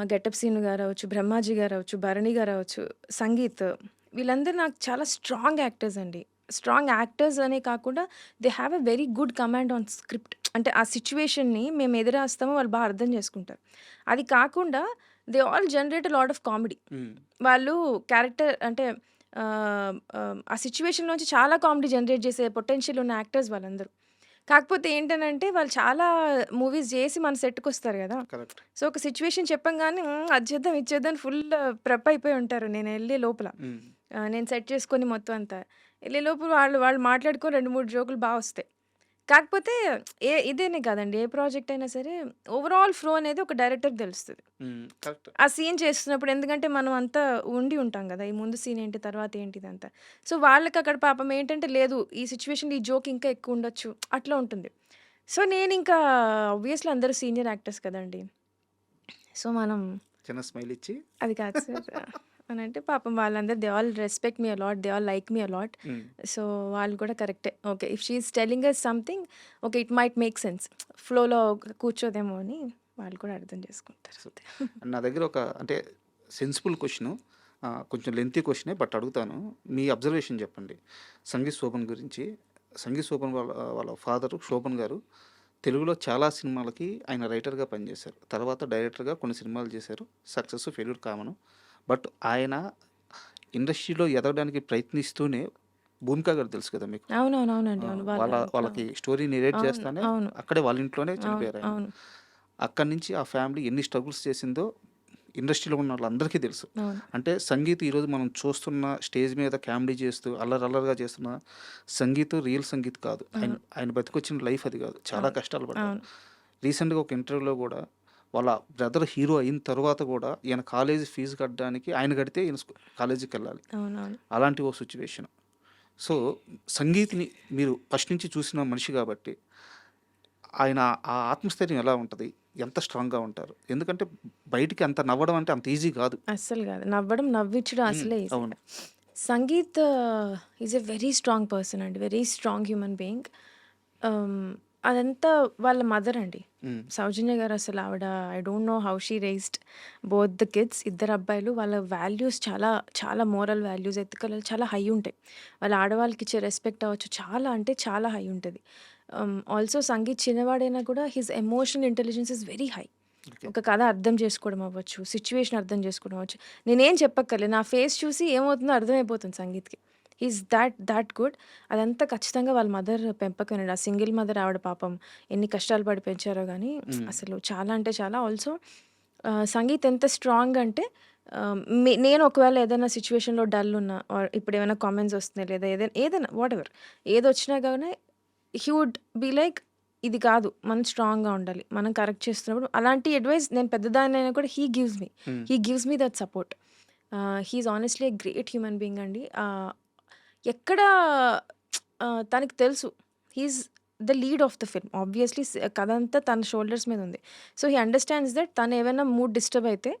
'గెటప్ సీను' గారవ్వచ్చు, 'బ్రహ్మాజీ' గారవ్వచ్చు, 'భరణి' గారవ్వచ్చు, 'సంగీత్' వీళ్ళందరూ నాకు చాలా స్ట్రాంగ్ యాక్టర్స్ అండి. స్ట్రాంగ్ యాక్టర్స్ అనే కాకుండా they have a very good command on script. అంటే ఆ సిట్యుయేషన్‌ని మేము ఎదురేస్తామో వాళ్ళు అర్థం చేసుకుంటారు. అది కాకుండా they all generate a lot of comedy. హ్మ్. వాళ్ళు క్యారెక్టర్ అంటే ఆ సిట్యుయేషన్‌లోంచి చాలా కామెడీ జనరేట్ చేసే పొటెన్షియల్ ఉన్న యాక్టర్స్ వాళ్ళందరూ. కాకపోతే ఏంటనంటే వాళ్ళు చాలా మూవీస్ జేసి మన సెట్‌కొస్తారు గదా! కరెక్ట్. సో, ఒక సిట్యుయేషన్ చెప్పంగానే అది చేద్దాం, ఇది చేద్దాం అని ఫుల్ ప్రెప్ అయిపోయి ఉంటారు. నేనెళ్ళే లోపల. హ్మ్. నేను సెట్ చేసుకొని మొత్తం అంతా. ఎళ్ళే లోపల వాళ్ళు వాళ్ళు మాట్లాడుకొని 2, 3 జోకులు బా వస్తాయి. కాకపోతే ఇదేనే కాదండి. ఏ ప్రాజెక్ట్ అయినా సరే ఓవరాల్ ఫ్లో అనేది ఒక డైరెక్టర్‌కి తెలుస్తది. హ్మ్. కరెక్ట్. ఆ సీన్ చేస్తున్నప్పుడు ఎందుకంటే మనం అంతా ఉండి ఉంటాం గదా! ఈ ముందు సీన్ ఏంటి? తర్వాత ఏంటి? ఇదంతా. సో, వాళ్ళకక్కడ పాపం ఏంటంటే లేదు ఈ సిట్యుయేషన్‌లో ఈ జోక్ ఇంకా ఎక్కువుండొచ్చు. అట్లా ఉంటుంది. సో, నేనింకా ఆబ్వియస్‌లీ అందరూ సీనియర్ యాక్టర్స్ కదండీ! సో, మనం చిన్న స్మైల్ ఇచ్చి అది కాదు సార్ అనంటే పాపం వాళ్ళందరూ they all respect me a lot. They all like me a lot. Hmm. So, వాళ్ళు కూడా కరెక్టే. Okay. If she is telling us something okay. It might make sense. ఫ్లోలో కూర్చోదేమో అని వాళ్ళు కూడా అర్థం చేసుకుంటారు సో అంతే. నా దగ్గర ఒక అంటే సెన్సిబుల్ క్వశ్చన్, కొంచెం లెంతీ క్వశ్చనే బట్ అడుగుతాను. మీ అబ్జర్వేషన్ చెప్పండి సంగీత్ శోభన్ గురించి. సంగీత్ శోభన్ వాళ్ళ వాళ్ళ ఫాదరు శోభన్ గారు తెలుగులో చాలా సినిమాలకి ఆయన రైటర్గా పనిచేశారు. తర్వాత డైరెక్టర్గా కొన్ని సినిమాలు చేశారు. Success failure common. బట్ ఆయన ఇండస్ట్రీలో ఎదగడానికి ప్రయత్నిస్తూనే భూమిక గారు తెలుసు కదా మీకు. అవునవునవునండి. అవును. వాళ్ళ ఇంట్లో వాళ్ళకి స్టోరీ నెరేట్ అవును. చేస్తానే అవును. అక్కడే వాళ్ళ ఇంట్లోనే అవును. చనిపోయారు ఆయన. అవును. అక్కడి నుంచి ఆ ఫ్యామిలీ ఎన్ని స్ట్రగుల్స్ చేసిందో ఇండస్ట్రీలో ఉన్న వాళ్ళందరికీ తెలుసు. అవును. అంటే సంగీత్ ఈరోజు మనం చూస్తున్న స్టేజ్ మీద కామెడీ చేస్తూ అల్లరల్లరిగా చేస్తున్న సంగీత్ రియల్ సంగీత్ కాదు. ఆయన అవును. ఆయన బతికొచ్చిన లైఫ్ అది కాదు. చాలా అవును. కష్టాలు పడ్డారు. అవును. రీసెంట్గా ఒక ఇంటర్వ్యూలో కూడా వాళ్ళ బ్రదర్ హీరో అయిన తర్వాత కూడా ఈయన కాలేజీ ఫీజు కట్టడానికి ఆయన కడితే ఈయన కాలేజీకి వెళ్ళాలి. అవునవును. అలాంటి ఓ సిచ్యువేషన్. సో సంగీత్ని మీరు ఫస్ట్ నుంచి చూసిన మనిషి కాబట్టి ఆయన ఆ ఆత్మస్థైర్యం ఎలా ఉంటుంది, ఎంత స్ట్రాంగ్గా ఉంటారు? ఎందుకంటే బయటికి అంత నవ్వడం అంటే అంత ఈజీ కాదు. అస్సలు కాదు. నవ్వడం, నవ్వించడం అసలే ఈజీ అవును. కాదు. Sangeeth is a very strong person అండి. Very strong human being. అదంతా వాళ్ళ మదర్ అండి. ఉమ్, సౌజన్య గారు అసలు ఆవిడ I don't know how she raised both the kids. ఇద్దరు అబ్బాయిలు వాళ్ళ వాల్యూస్ చాలా చాలా మోరల్ వాల్యూస్, ఎథికల్ చాలా హై ఉంటాయి. వాళ్ళ ఆడవాళ్ళకి ఇచ్చే రెస్పెక్ట్ అవ్వచ్చు చాలా అంటే చాలా హై ఉంటుంది. ఆల్సో సంగీత్ చిన్నవాడైనా కూడా his emotional intelligence is very high. Okay. ఒక కథ అర్థం చేసుకోవడం అవ్వచ్చు, సిచ్యువేషన్ అర్థం చేసుకోవడం అవ్వచ్చు. నేనేం చెప్పక్కర్లేదు, నా ఫేస్ చూసి ఏమవుతుందో అర్థమైపోతుంది సంగీత్కి. He's that good. అదంతా ఖచ్చితంగా వాళ్ళ మదర్ పెంపకమేనండి. ఆ సింగిల్ మదర్ ఆవిడ పాపం ఎన్ని కష్టాలు పడి పెంచారో కానీ ఉమ్, అసలు చాలా అంటే చాలా. ఆల్సో సంగీత్ ఎంత స్ట్రాంగ్ అంటే నేను ఒకవేళ ఏదైనా సిచ్యువేషన్లో డల్ ఉన్నా or ఇప్పుడు ఏమైనా కామెంట్స్ వస్తున్నాయి లేదా ఏదైనా వాట్ ఎవర్ ఏది వచ్చినా కానీ హీ వుడ్ బీ లైక్ ఇది కాదు, మనం స్ట్రాంగ్గా ఉండాలి, మనం కరెక్ట్ చేస్తున్నప్పుడు అలాంటి అడ్వైస్ నేను పెద్దదాన్నైనా కూడా um, he gives me that support. He's honestly a great human being అండి. ఎక్కడ తనకి తెలుసు he's the lead of the film. Obviously కథ అంతా తన షోల్డర్స్ మీద ఉంది. సో హీ అండర్స్టాండ్స్ దట్ తను ఏమైనా మూడ్ డిస్టర్బ్ అయితే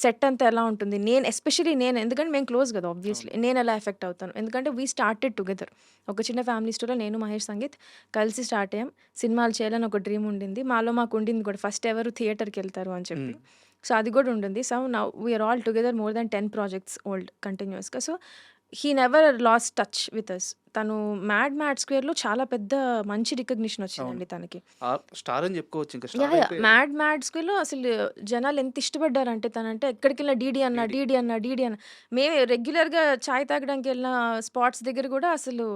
సెట్ అంతా ఎలా ఉంటుంది, నేను ఎస్పెషలీ నేను ఎందుకంటే మేము క్లోజ్ కదా, ఆబ్వియస్లీ నేను ఎలా ఎఫెక్ట్ అవుతాను. ఎందుకంటే వీ స్టార్టెడ్ టుగెదర్. ఒక చిన్న ఫ్యామిలీ స్టోరీలో నేను మహేష్ సంగీత్ కలిసి స్టార్ట్ అయ్యాం. సినిమాలు చేయాలని ఒక డ్రీమ్ ఉండింది మాకు ఉండింది కూడా. ఫస్ట్ ఎవరు థియేటర్కి వెళ్తారు అని చెప్పి. ఉమ్, సో అది కూడా ఉంటుంది. So now we're all together more than 10 projects old కంటిన్యూస్గా. So he never lost touch with us. తను మ్యాడ్ స్క్వేర్లో చాలా పెద్ద మంచి రికగ్నిషన్ అవును. వచ్చిందండి తనకి. ఆ స్టార్ అని చెప్పుకోవచ్చు. ఇంకా యా స్టార్ యా అయిపోయారు. మ్యాడ్ స్క్వేర్లో అసలు జనాలు ఎంత ఇష్టపడ్డారంటే తనంటే ఎక్కడికి వెళ్ళినా డీడీ అన్న డీడీ. డీడీ అన్న డీడీ అన్న. మేము రెగ్యులర్గా చాయ్ తాగడానికి వెళ్ళిన స్పాట్స్ దగ్గర కూడా అసలు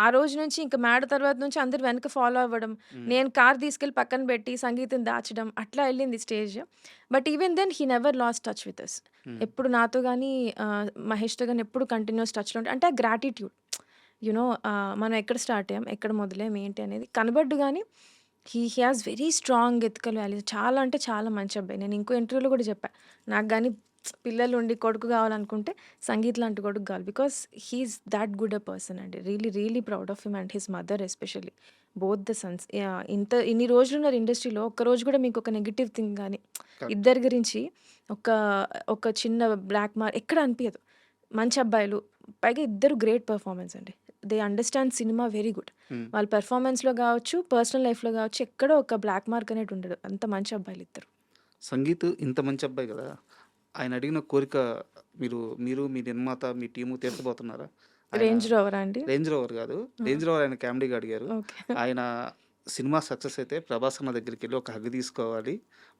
ఆ రోజు నుంచి ఇంకా మ్యాడ్ తర్వాత నుంచి అందరు వెనక ఫాలో అవ్వడం, ఉమ్, నేను కార్ తీసుకెళ్ళి పక్కన పెట్టి సంగీతం దాచడం అట్లా వెళ్ళింది stage. But even then he never lost touch with us. Um, ఎప్పుడు నాతో కానీ మహేష్తో కానీ ఎప్పుడు కంటిన్యూస్ టచ్లో ఉంటాయి. అంటే ఆ గ్రాటిట్యూడ్ యునో మనం ఎక్కడ స్టార్ట్ అయ్యాం, ఎక్కడ మొదలయ్యాం, ఏంటి అనేది కనబడ్డు. కానీ he has very strong ethical values. చాలా అంటే చాలా మంచి అబ్బాయి. నేను ఇంకో ఇంటర్వ్యూలో కూడా చెప్పా, నాకు కానీ పిల్లలు ఉండి కొడుకు కావాలనుకుంటే సంగీత్ లాంటి కొడుకు కావాలి. Because he's that good a person అండి. Really really proud of him and his mother especially, both the sons. ఇన్ని రోజులు ఉన్నారు ఇండస్ట్రీలో, ఒక్క రోజు కూడా మీకు ఒక నెగిటివ్ థింగ్ కానీ కరెక్ట్. ఇద్దరి గురించి ఒక ఒక చిన్న బ్లాక్ మార్క్ ఎక్కడ అనిపించదు. మంచి అబ్బాయిలు, పైగా ఇద్దరు గ్రేట్ పర్ఫార్మెన్స్ అండి. They understand cinema very good. Um. వాళ్ళ పెర్ఫార్మెన్స్లో కావచ్చు, పర్సనల్ లైఫ్లో కావచ్చు, ఎక్కడో ఒక బ్లాక్ మార్క్ అనేది ఉండదు. అంత మంచి అబ్బాయిలు ఇద్దరు. సంగీత్ ఇంత మంచి అబ్బాయి కదా, ఆయన అడిగిన కోరిక మీరు మీ నిర్మాత మీ టీము తీర్చబోతున్నారా? ఆయన రేంజ్ రోవరా అండి? రేంజ్ రోవర్ కాదు, రేంజ్ రోవర్ ఆయన కామెడీగా అడిగారు. ఓకే. ఆయన సినిమా సక్సెస్ అయితే ప్రభాస్ అన్న దగ్గరికి వెళ్ళి ఒక హగ్ తీసుకోవాలి,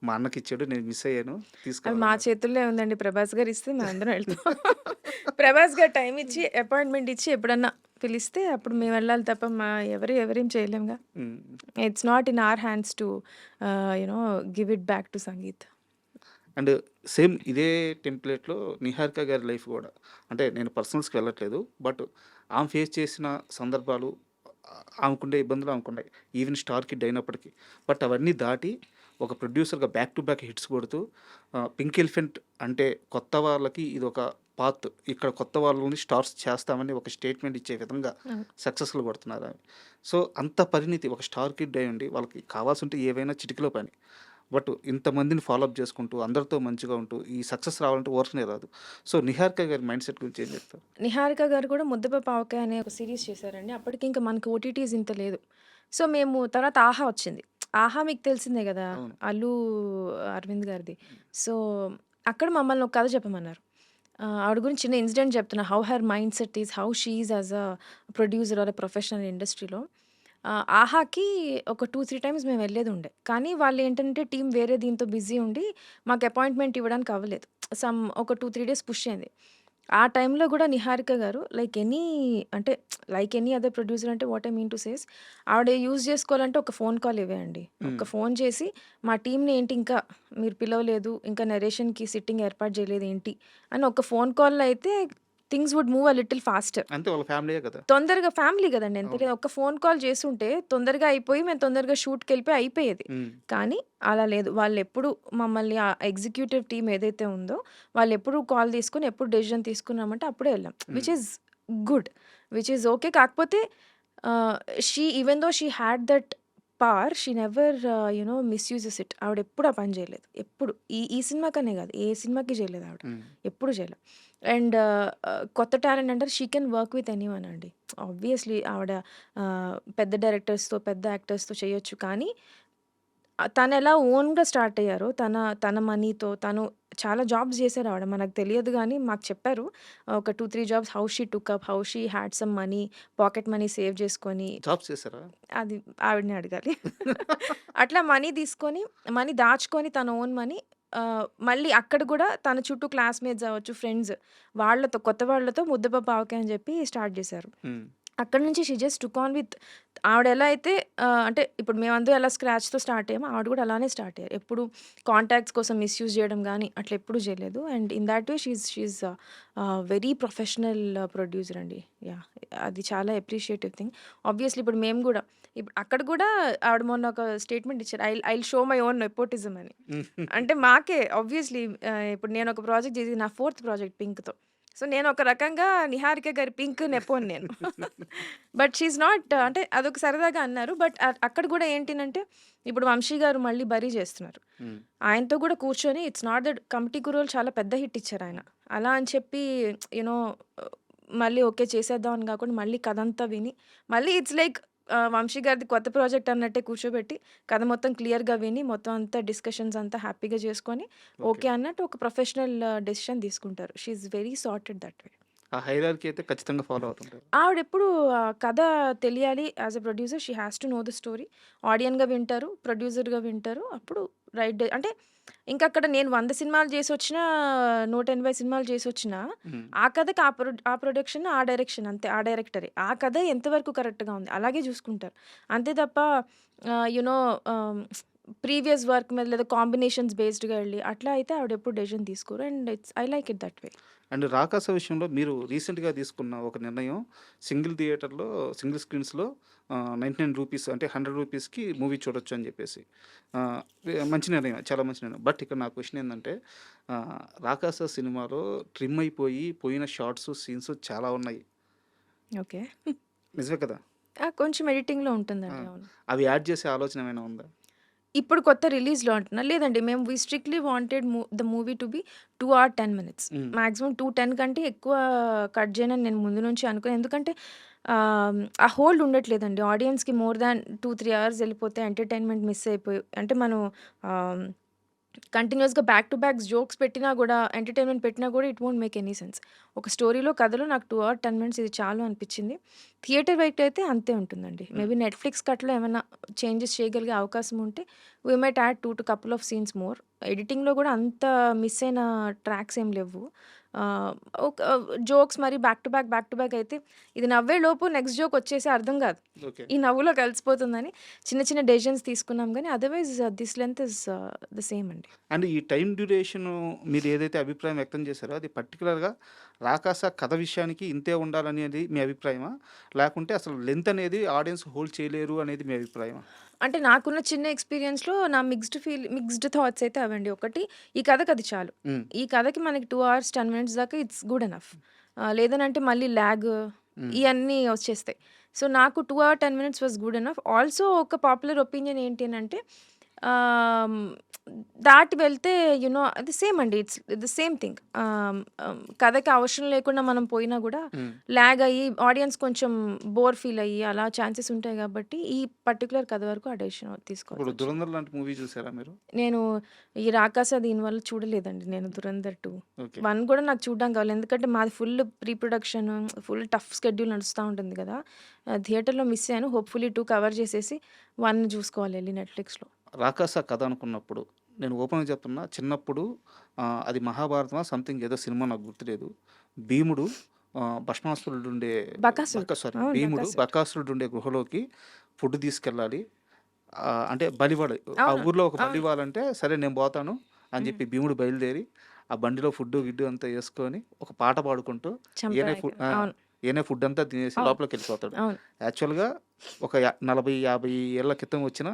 మా అన్నకి ఇచ్చాడు, నేను మిస్ అయ్యాను, అది మా తీసుకోవాలి. చేతుల్లో ఉందండి. ప్రభాస్ గారు ఇస్తే మేము అందరం వెళ్తాం. ప్రభాస్ గారు టైం ఇచ్చి అపాయింట్మెంట్ ఇచ్చి ఎప్పుడన్నా పిలిస్తే అప్పుడు మేము వెళ్ళాలి తప్ప ఎవరేం చేయలేముగా. It's not in our hands to you know give it back to Sangeeth. And same ఇదే టెంప్లెట్లో నిహారిక గారి లైఫ్ కూడా, అంటే నేను పర్సనల్స్కి వెళ్ళట్లేదు, బట్ ఆమె ఫేస్ చేసిన సందర్భాలు, ఆమెకుండే ఇబ్బందులు ఆమెకున్నాయి, ఈవెన్ స్టార్ కిడ్ అయినప్పటికీ. బట్ అవన్నీ దాటి ఒక ప్రొడ్యూసర్గా బ్యాక్ టు బ్యాక్ హిట్స్ కొడుతూ పింక్ ఎలిఫెంట్ అంటే కొత్త వాళ్ళకి ఇది ఒక పాత్, ఇక్కడ కొత్త వాళ్ళని స్టార్స్ చేస్తామని ఒక స్టేట్మెంట్ ఇచ్చే విధంగా సక్సెస్ఫుల్ కొడుతున్నారు ఆమె. సో అంత పరిణితి ఒక స్టార్ కిడ్ అయి ఉండి వాళ్ళకి కావాల్సి ఉంటే ఏవైనా చిటికలో పని. బట్ ఇంతమందిని ఫాలోఅప్ చేసుకుంటూ అందరితో మంచిగా ఉంటూ ఈ సక్సెస్ రావాలంటే వర్క్నే రాదు. సో నిహారిక గారి మైండ్ సెట్ గురించి ఏం చెప్తారు? నిహారిక గారు కూడా ముద్దపప్పు ఆవకాయ అనే ఒక సిరీస్ చేశారండి. అప్పటికి ఇంకా మనకి ఓటీటీస్ ఇంత లేదు. సో మేము తర్వాత ఆహా వచ్చింది. ఆహా! మీకు తెలిసిందే గదా! అవును. అల్లు అరవింద్ గారిది. హ్మ్. సో, అక్కడ మమ్మల్ని ఒక కథ చెప్పమన్నారు. ఆవిడ గురించి చిన్న ఇన్సిడెంట్ చెప్తున్నా. How her mindset is, how she is as a producer or a professional ఇండస్ట్రీలో. ఆహాకి ఒక 2, 3 టైమ్స్ మేము వెళ్ళేదుండే. కానీ వాళ్ళేంటంటే టీమ్ వేరే దీంతో బిజీ ఉండి మాకు అపాయింట్‌మెంట్ ఇవ్వడానికి అవ్వలేదు. ఒక 2, 3 డేస్ పుష్ అయింది. ఆ టైంలో గూడా నిహారిక గారు అంటే లైక్ ఎనీ అదర్ ప్రొడ్యూసర్ అంటే what I mean to says ఆవిడ యూజ్ చేసుకోవాలంటే ఒక ఫోన్ కాల్ ఇవ్వేయండి. హ్మ్. ఒక ఫోన్ చేసి మా టీమ్‌ని ఏంటి ఇంకా మీరు పిలవలేదు, ఇంకా నరేషన్‌కి సిట్టింగ్ ఏర్పాటు చేయలేదు ఏంటి అని ఒక ఫోన్ కాల్‌లో అయితే things would move a little faster. అంతే వాళ్ళ ఫ్యామిలీయే కదా! తొందరగా ఫ్యామిలీ గదండీ! అవును. ఎంతకైనా ఒక్క ఫోన్ కాల్ చేసుంటే తొందరగా అయిపోయి మేము తొందరగా షూట్‌కెళ్ళిపోయి అయిపోయేది. హ్మ్. కానీ అలా లేదు. వాళ్ళెప్పుడు మమ్మల్ని ఆ ఎగ్జిక్యూటివ్ టీమ్ ఏదైతే ఉందో వాళ్ళెప్పుడు కాల్ తీసుకొని ఎప్పుడు డెసిషన్ తీసుకున్నామంటే అప్పుడే ఎళ్ళాం. Hmm. Which is good. Which is okay. కాకపోతే even though she had that power she never misuses it. ఆవిడెప్పుడు ఆ పని జేయలేదు. ఎప్పుడు. ఈ ఈ సినిమాకనే గాదు. ఏ సినిమాకి జేయలేదు ఆవిడ. హ్మ్. ఎప్పుడు జేయలే. అండ్ కొత్త టాలెంట్ అంటే she can work with anyone అండి. ఆబ్వియస్‌లీ ఆవిడ పెద్ద డైరెక్టర్స్‌తో, పెద్ద యాక్టర్స్‌తో చేయొచ్చు. కానీ తనెలా ఓన్‌గా స్టార్ట్ అయ్యారో, తన తన మనీతో తను చాలా జాబ్స్ జేశారావిడ. మనకు తెలియదు గానీ మాకు చెప్పారు. ఒక 2, 3 jobs how she took up, how she had some money, pocket money save జేసుకొని జాబ్స్ చేసారా? అది ఆవిడనే అడగాలి. అట్లా మనీ తీసుకొని, మనీ దాచుకొని తన ఓన్ మనీ మళ్ళీ అక్కడ గూడా తన చుట్టూ క్లాస్‌మేట్స్ అవ్వచ్చు, ఫ్రెండ్స్ వాళ్ళతో కొత్త వాళ్ళతో ముద్దపప్పు ఆవకాయ అని జెప్పి స్టార్ట్ జేశారు. హ్మ్. అక్కడి నుంచి she just took on with ఆవిడెలా అయితే అంటే ఇప్పుడు మేమందరం ఎలా స్క్రాచ్‌తో స్టార్ట్ అయ్యామో ఆవిడ గూడా అలానే స్టార్ట్ అయ్యారు. ఎప్పుడు కాంటాక్ట్స్ కోసం మిస్‌యూజ్ జేయడం గానీ అట్లా ఎప్పుడు జేయలేదు. And in thought way she is very professional producer అండి. యాహ్! అది చాలా అప్రిషియేటివ్ థింగ్. ఆబ్వియస్‌లీ ఇప్పుడు మేము గూడా ఇప్పుడు అక్కడ గూడా ఆవిడ మొన్న ఒక స్టేట్మెంట్ ఇచ్చారు. I will show my own nepotism అని. అంటే మాకే ఆబ్వియస్‌లీ ఇప్పుడు నేనొక ప్రాజెక్ట్ జేసి నా 4థ్ ప్రాజెక్ట్ పింక్‌తో. సో, నేనొక రకంగా నిహారిక గారి పింక్ నెపోని నేను. బట్ షీ ఈస్ నాట్ అంటే అదొక సరదాగా అన్నారు. బట్ అక్కడ గూడా ఏంటినంటే ఇప్పుడు వంశీ గారు మళ్ళీ 'బరీ' చేస్తున్నారు. హ్మ్. ఆయనతో గూడా కూర్చొని ఇట్స్ నాట్ దట్ 'కమిటీ గురువులు' చాలా పెద్ద హిట్ ఇచ్చారాయన. అలా అని చెప్పి యూ నో మళ్ళీ ఓకే చేసేద్దాం అని గాకుండా మళ్ళీ కథంతా విని మళ్ళీ ఇట్స్ లైక్ వంశీ గారిది కొత్త ప్రాజెక్ట్ అన్నట్టే కూర్చోబెట్టి కథ మొత్తం క్లియర్‌గా విని మొత్తం అంతా డిస్కషన్స్ అంతా హ్యాపీగా చేసుకొని ఓకే. ఓకే అన్నట్టు ఒక ప్రొఫెషనల్ డెసిషన్ తీసుకుంటారు. She is very sorted that way. ఆ హైరార్కీ అయితే ఖచ్చితంగా ఫాలో అవుతుంటారు. ఆవిడెప్పుడు కథ తెలియాలి as a producer she has to know the story. ఆడియన్‌గా వింటారు, ప్రొడ్యూసర్‌గా వింటారు. అప్పుడు అంటే ఇంకక్కడ నేను 100 సినిమాలు చేసొచ్చినా, 180 సినిమాలు చేసొచ్చినా, హ్మ్. ఆ కథకి ఆ ప్రొడక్షన్, ఆ డైరెక్షన్ అంతే. ఆ డైరెక్టరే. ఆ కథ ఎంతవరకు కరెక్ట్‌గా ఉంది అలాగే చూసుకుంటారు. అంతే తప్ప యూ నో ప్రీవియస్ వర్క్ మీద లేదా కాంబినేషన్స్ బేస్డ్‌గా ఎళ్లి అట్లా అయితే ఆవిడెప్పుడు డెసిషన్ తీసుకోరు. And I like it that way. And 'Rakasa' విషయంలో మీరు రీసెంట్‌గా తీసుకున్న ఒక నిర్ణయం సింగిల్ థియేటర్‌లో, సింగిల్ స్క్రీన్స్‌లో రూ. 99 అంటే రూ. 100కి మూవీ చూడొచ్చు అని చెప్పేసి. మంచి నిర్ణయం. చాలా మంచి నిర్ణయం. బట్ ఇక్కడ నా క్వెషన్ ఏందంటే 'రాకాస' సినిమాలో ట్రిమ్ అయిపోయి పోయిన షార్ట్స్, సీన్స్ చాలా ఉన్నాయి. ఓకే. నిజమే కదా! కొంచెం ఎడిటింగ్‌లో ఆ! ఉంటుందండి. అవును. అవి యాడ్ చేసే ఆలోచన ఏమైనా ఉందా? ఇప్పుడు కొత్త రిలీజ్‌లో అంటున్నా? లేదండి. మేము స్ట్రిక్ట్‌లీ wanted the movie to be 2 or 10 minutes. Hmm. Maximum 2:10 కంటే ఎక్కువ కట్ చేయనని నేను ముందు నుంచి అనుకున్నా. ఎందుకంటే ఆ హోల్డ్ ఉండట్లేదండి. ఆడియన్స్‌కి మోర్ దాన్ 2, 3 అవర్స్ ఎళ్ళిపోతే ఎంటర్‌టైన్‌మెంట్ మిస్ అయిపోయి అంటే మనం ఆహ్, కంటిన్యూయస్‌గా బ్యాక్ టు బ్యాక్ జోక్స్ పెట్టినా గూడా, ఎంటర్‌టైన్‌మెంట్ పెట్టినా గూడా it won't make any sense. ఒక స్టోరీలో, కథలో నాకు 2 ఆర్ 10 మినిట్స్ ఇది చాలు అనిపిచ్చింది. థియేటర్ వైట్ అయితే అంతే ఉంటుందండి. హ్మ్. మేబీ నెట్‌ఫ్లిక్స్ కట్‌లో ఏమన్నా చేంజెస్ చేయగలిగే అవకాశం ఉంటే we might add 2 couple of scenes more. ఎడిటింగ్‌లో గూడా అంత మిస్ అయిన ట్రాక్స్ ఏం లెవ్వు. ఆహ్, ఒక జోక్స్ మరి బ్యాక్ టు బ్యాక్ అయితే ఇది నవ్వేలోపు నెక్స్ట్ జోక్ వచ్చేసి అర్థం గాదు. ఓకే. ఈ నవ్వులో కలిసిపోతుందని చిన్న చిన్న డెసిషన్స్ తీసుకున్నాం గానీ otherwise this length is the same అండి. అండ్ ఈ టైమ్ డ్యూరేషను మీరు ఏదైతే అభిప్రాయం వ్యక్తం చేశారో అది పర్టిక్యులర్‌గా 'రాకాస' కథ విషయానికి ఇంతే ఉండాలనేది మీ అభిప్రాయమా? లేకుంటే అసలు లెంత్ అనేది ఆడియన్స్ హోల్డ్ చేయలేరు అనేది మీ అభిప్రాయమా? అంటే నాకున్న చిన్న ఎక్స్‌పీరియన్స్‌లో నా మిక్స్డ్ థాట్స్ అయితే అవండి. ఒకటి ఈ కథకది చాలు. హ్మ్. ఈ కథకి మనకి 2 అవర్స్ 10 మినిట్స్ దాకా ఇట్స్ గుడ్ ఎనఫ్. లేదనంటే మళ్ళీ లాగ్ హ్మ్. ఇయన్నీ వచ్చేస్తాయి. సో, నాకు 2 hour 10 minutes was good enough. Also ఒక పాపులర్ ఒపీనియన్ ఏంటి అనంటే ఆహ్, దాటి వెళ్తే అది సేమ్ అండి. It's the same thing. కథకి అవసరం లేకుండా మనం పోయినా గూడా హ్మ్. లాగ్ అయ్యి ఆడియన్స్ కొంచెం బోర్ ఫీల్ అయ్యి అలా ఛాన్సెస్ ఉంటాయి గాబట్టి, ఈ పర్టిక్యులర్ కథ వరకు ఆ డెసిషన్ ఇప్పుడు తీసుకోవాల్సొచ్చింది. 'ధురంధర్' లాంటి మూవీ చూసారా మీరు? నేను ఈ 'రాకాస' దీనివల్ల చూడలేదండి నేను 'ధురంధర్ 2'. ఓకే. 1 గూడా నాకు చూడ్డానికి కావాలి. ఎందుకంటే మాది full pre production, full tough schedule నడుస్తా ఉంటుంది గదా! థియేటర్‌లో మిస్ అయ్యాను. హోప్‌ఫుల్లీ 2 కవర్ చేసేసి 1 చూసుకోవాలి ఎళ్లి నెట్‌ఫ్లిక్స్‌లో. 'రాకాస' కథ అనుకున్నప్పుడు నేను ఓపెన్‌గా చెప్తున్నా చిన్నప్పుడు అది 'మహాభారతమా' సంథింగ్ ఏదో సినిమా నాకు గుర్తులేదు. భీముడు భస్మాసురుడుండే బకాసురుడు. అవును. భీముడు బకాసురుడు. బకాసురుడుండే గుహలోకి ఫుడ్ తీసుకెళ్ళాలి. అంటే బలివ్వాలి. ఆ అవును. ఊర్లో ఒక అవును. బలివ్వాలంటే సరే నేను పోతాను అని హ్మ్. చెప్పి భీముడు బయలుదేరి ఆ బండిలో ఫుడ్డు, గిడ్డు అంతా యేసుకొని ఒక పాట పాడుకుంటూ ఈయనే చంపడానికి. అవును. ఈయనే ఫుడ్ అంతా తినేసి అవును. లోపలికెళ్ళిపోతాడు. అవును. యాక్చువల్‌గా ఒక 40, 50 ఏళ్ల క్రితం వచ్చిన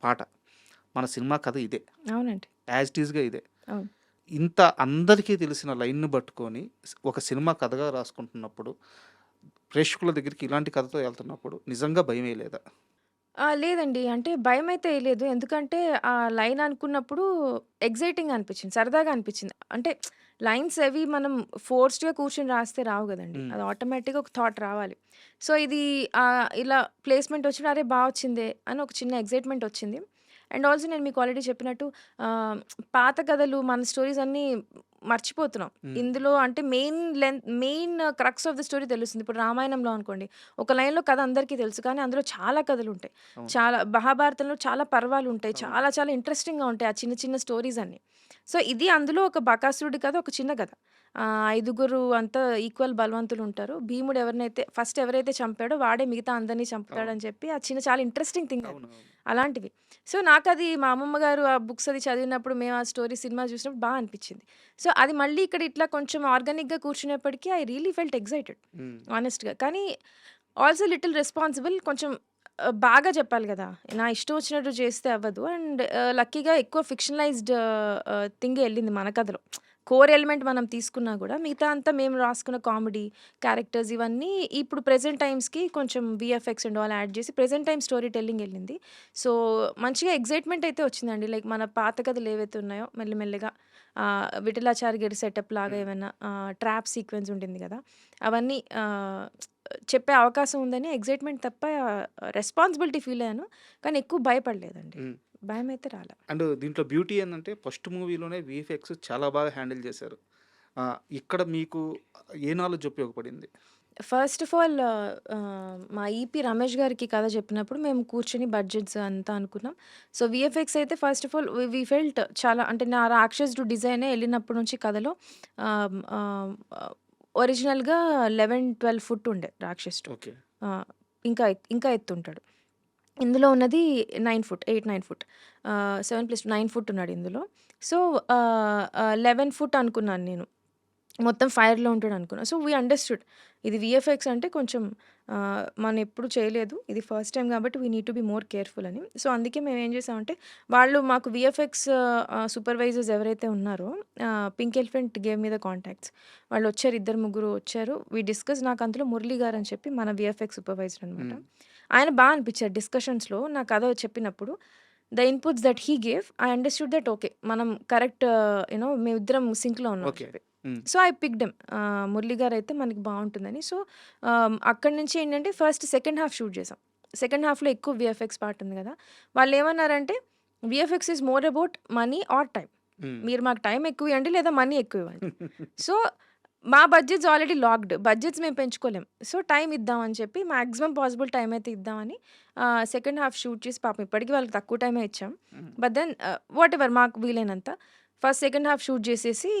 పాట. మన సినిమా కథ ఇదే. అవునండి. యాజ్ ఇట్ ఈస్‌గా ఇదే. అవును. ఇంత అందరికీ తెలిసిన లైన్‌ని పట్టుకొని ఒక సినిమా కథగా రాసుకుంటున్నప్పుడు, ప్రేక్షకుల దగ్గరికి ఇలాంటి కథతో ఎళ్తున్నప్పుడు నిజంగా భయమేయలేదా? లేదండి. అంటే భయమైతే ఎయలేదు. ఎందుకంటే ఆ లైన్ అనుకున్నప్పుడు ఎక్సైటింగ్‌గా అనిపించింది. సరదాగా అనిపించింది. అంటే లైన్స్ అవి మనం ఫోర్స్డ్‌గా కూర్చొని రాస్తే రావు గదండీ. హ్మ్. అది ఆటోమేటిక్‌గా ఒక థాట్ రావాలి. సో, ఇది ఇలా ప్లేస్‌మెంట్ వచ్చినప్పుడు అరే! వచ్చిందే అని ఒక చిన్న ఎక్సైట్‌మెంట్ వచ్చింది. అండ్ ఆల్సో నేను మీకు ఆల్రెడీ చెప్పినట్టు ఆహ్, పాత కథలు మన స్టోరీస్ అన్నీ మర్చిపోతున్నాం. హ్మ్. ఇందులో అంటే main crux of the story తెలుస్తుంది. ఇప్పుడు రామాయణంలో అనుకోండి. ఒక లైన్‌లో కథ అందరికీ తెలుసు. కానీ అందులో చాలా కథలుంటాయి. అవును. చాలా మహాభారతంలో చాలా పర్వాలుంటాయి. అవును. చాలా చాలా ఇంట్రెస్టింగ్‌గా ఉంటాయి. ఆ చిన్న చిన్న స్టోరీస్ అన్నీ. సో, ఇది అందులో ఒక బకాసురుడి కథ ఒక చిన్న కథ. ఐదుగురు అంతా ఈక్వల్ బలవంతులుంటారు. భీముడు ఎవరైతే చంపాడో వాడే మిగతా అందరిని అవును. చంపుతాడని చెప్పి అది చాలా ఇంట్రెస్టింగ్ థింగ్ అది. అవునవును. అలాంటివి. సో, నాకది మా అమ్మమ్మ గారు ఆ బుక్స్ అది చదివినప్పుడు మేము ఆ స్టోరీ సినిమా చూసినప్పుడు అనిపిచ్చింది. సో, అది మళ్ళీ ఇక్కడ ఇట్లా కొంచెం ఆర్గానిక్‌గా కూర్చునేప్పటికి ఐ రియల్లీ ఫెల్ట్ ఎక్సైటెడ్ హ్మ్. హానెస్ట్‌గా. కానీ ఆల్సో లిటిల్ రెస్పాన్సిబుల్ కొంచెం బాగా చెప్పాలి గదా! నా ఇష్టం వచ్చినట్టు చేస్తే అవ్వదు. అండ్ లక్కీగా ఎక్కువ ఫిక్షనలైజ్డ్ థింగే ఎళ్ళింది మన కథలో. కోర్ ఎలిమెంట్ మనం తీసుకున్నా గూడా మిగతా అంతా మేము రాసుకున్న కామెడీ, క్యారెక్టర్స్ ఇవన్నీ ఇప్పుడు ప్రెజెంట్ టైమ్స్‌కి కొంచెం వీఎఫ్ఎక్స్ అండ్ ఆల్ యాడ్ చేసి ప్రెజెంట్ టైమ్ స్టోరీ టెల్లింగ్ ఎళ్ళింది. సో, మంచిగా ఎక్సైట్‌మెంట్ అయితే వచ్చిందండి. లైక్ మన పాత కథలు ఏవైతే ఉన్నాయో మెల్లిమెల్లిగా విఠలాచారి గారి సెటప్ లాగా హ్మ్. ఏమైనా ట్రాప్ సీక్వెన్స్ ఉంటుంది గదా! అవన్నీ చెప్పే అవకాశం ఉందని ఎక్సైట్‌మెంట్ తప్ప రెస్పాన్సిబిలిటీ ఫీల్ అయ్యాను. కానీ ఎక్కువ భయపడలేదండి. హ్మ్. భయమైతే రాలా. అండ్ దీంట్లో బ్యూటీ ఏందంటే ఫస్ట్ మూవీలోనే వీఎఫ్ఎక్స్ చాలా బాగా హ్యాండిల్ చేశారు. ఇక్కడ మీకు ఏ నాలెడ్జ్ ఉపయోగపడింది? ఫస్ట్ ఆఫ్ ఆల్ మా ఈపీ రమేష్ గారికి కథ చెప్పినప్పుడు మేము కూర్చొని బడ్జెట్స్ అంతా అనుకున్నాం. సో, వీఎఫ్ఎక్స్ అయితే first of all we felt చాలా అంటే నా రాక్షసుడు డిజైనే ఎళ్ళినప్పటి నుంచి కథలో ఆహ్, ఆహ్, ఒరిజినల్‌గా 11, 12 ఫుట్ ఉండే రాక్షసుడు. ఓకే. ఆహ్, ఇంకా ఎత్తుంటాడు. ఇందులో ఉన్నది 9 ఫుట్. 8, 9 ఫుట్. 7+9 ఫుట్ ఉన్నాడు ఇందులో. సో, 11 ఫుట్ అనుకున్నాను నేను. మొత్తం ఫైర్‌లో ఉంటాడనుకున్నా. So, we understood. ఇది వీఎఫ్ఎక్స్ అంటే కొంచెం మనం ఎప్పుడు చేయలేదు. ఇది ఫస్ట్ టైమ్ కాబట్టి we need to be more careful అని. సో, అందుకే మేమేం చేసామంటే వాళ్ళు మాకు వీఎఫ్ఎక్స్ సూపర్వైజర్స్ ఎవరైతే ఉన్నారో pink elephant gave me the contacts. వాళ్ళొచ్చారు. ఇద్దరు, ముగ్గురు వచ్చారు. వి డిస్కస్ నాకు అందులో మురళి గారని చెప్పి మన వీఎఫ్ఎక్స్ సూపర్వైజర్ అనమాట. హ్మ్. ఆయన అనిపిచ్చారు డిస్కషన్స్‌లో నా కథ చెప్పినప్పుడు. The inputs that he gave I understood that okay. మనం కరెక్ట్ మేమిద్దరం సింక్‌లో ఉన్నాం అని ఓకే. చెప్పి. Hmm. So, I picked him. Murali గారైతే మనకి బావుంటుందని. సో, అక్కడి నుంచి ఏంటంటే ఫస్ట్ సెకండ్ హాఫ్ షూట్ చేసాం. సెకండ్ హాఫ్‌లో ఎక్కువ వీఎఫ్ఎక్స్ పార్ట్ ఉంది గదా! వాళ్ళేమన్నారంటే, "VFX is more about money or time. Hmm. మీరు మాకు టైమ్ ఎక్కువియ్యండి లేదా మనీ ఎక్కువివ్వండి." సో, మా బడ్జెట్స్ ఆల్రెడీ లాక్డ్. బడ్జెట్స్ మేము పెంచుకోలేం. సో, టైమ్ ఇద్దాం అని చెప్పి మాక్సిమం పాసిబుల్ టైమ్ అయితే ఇద్దామని సెకండ్ హాఫ్ షూట్ చేసి పాపం ఇప్పటికి వాళ్ళకి తక్కువ టైమే ఇచ్చాం. హ్మ్. బట్ దెన్ వాటెవర్ మాకు వీలైనంత. ఫస్ట్ సెకండ్ హాఫ్ షూట్ చేసేసి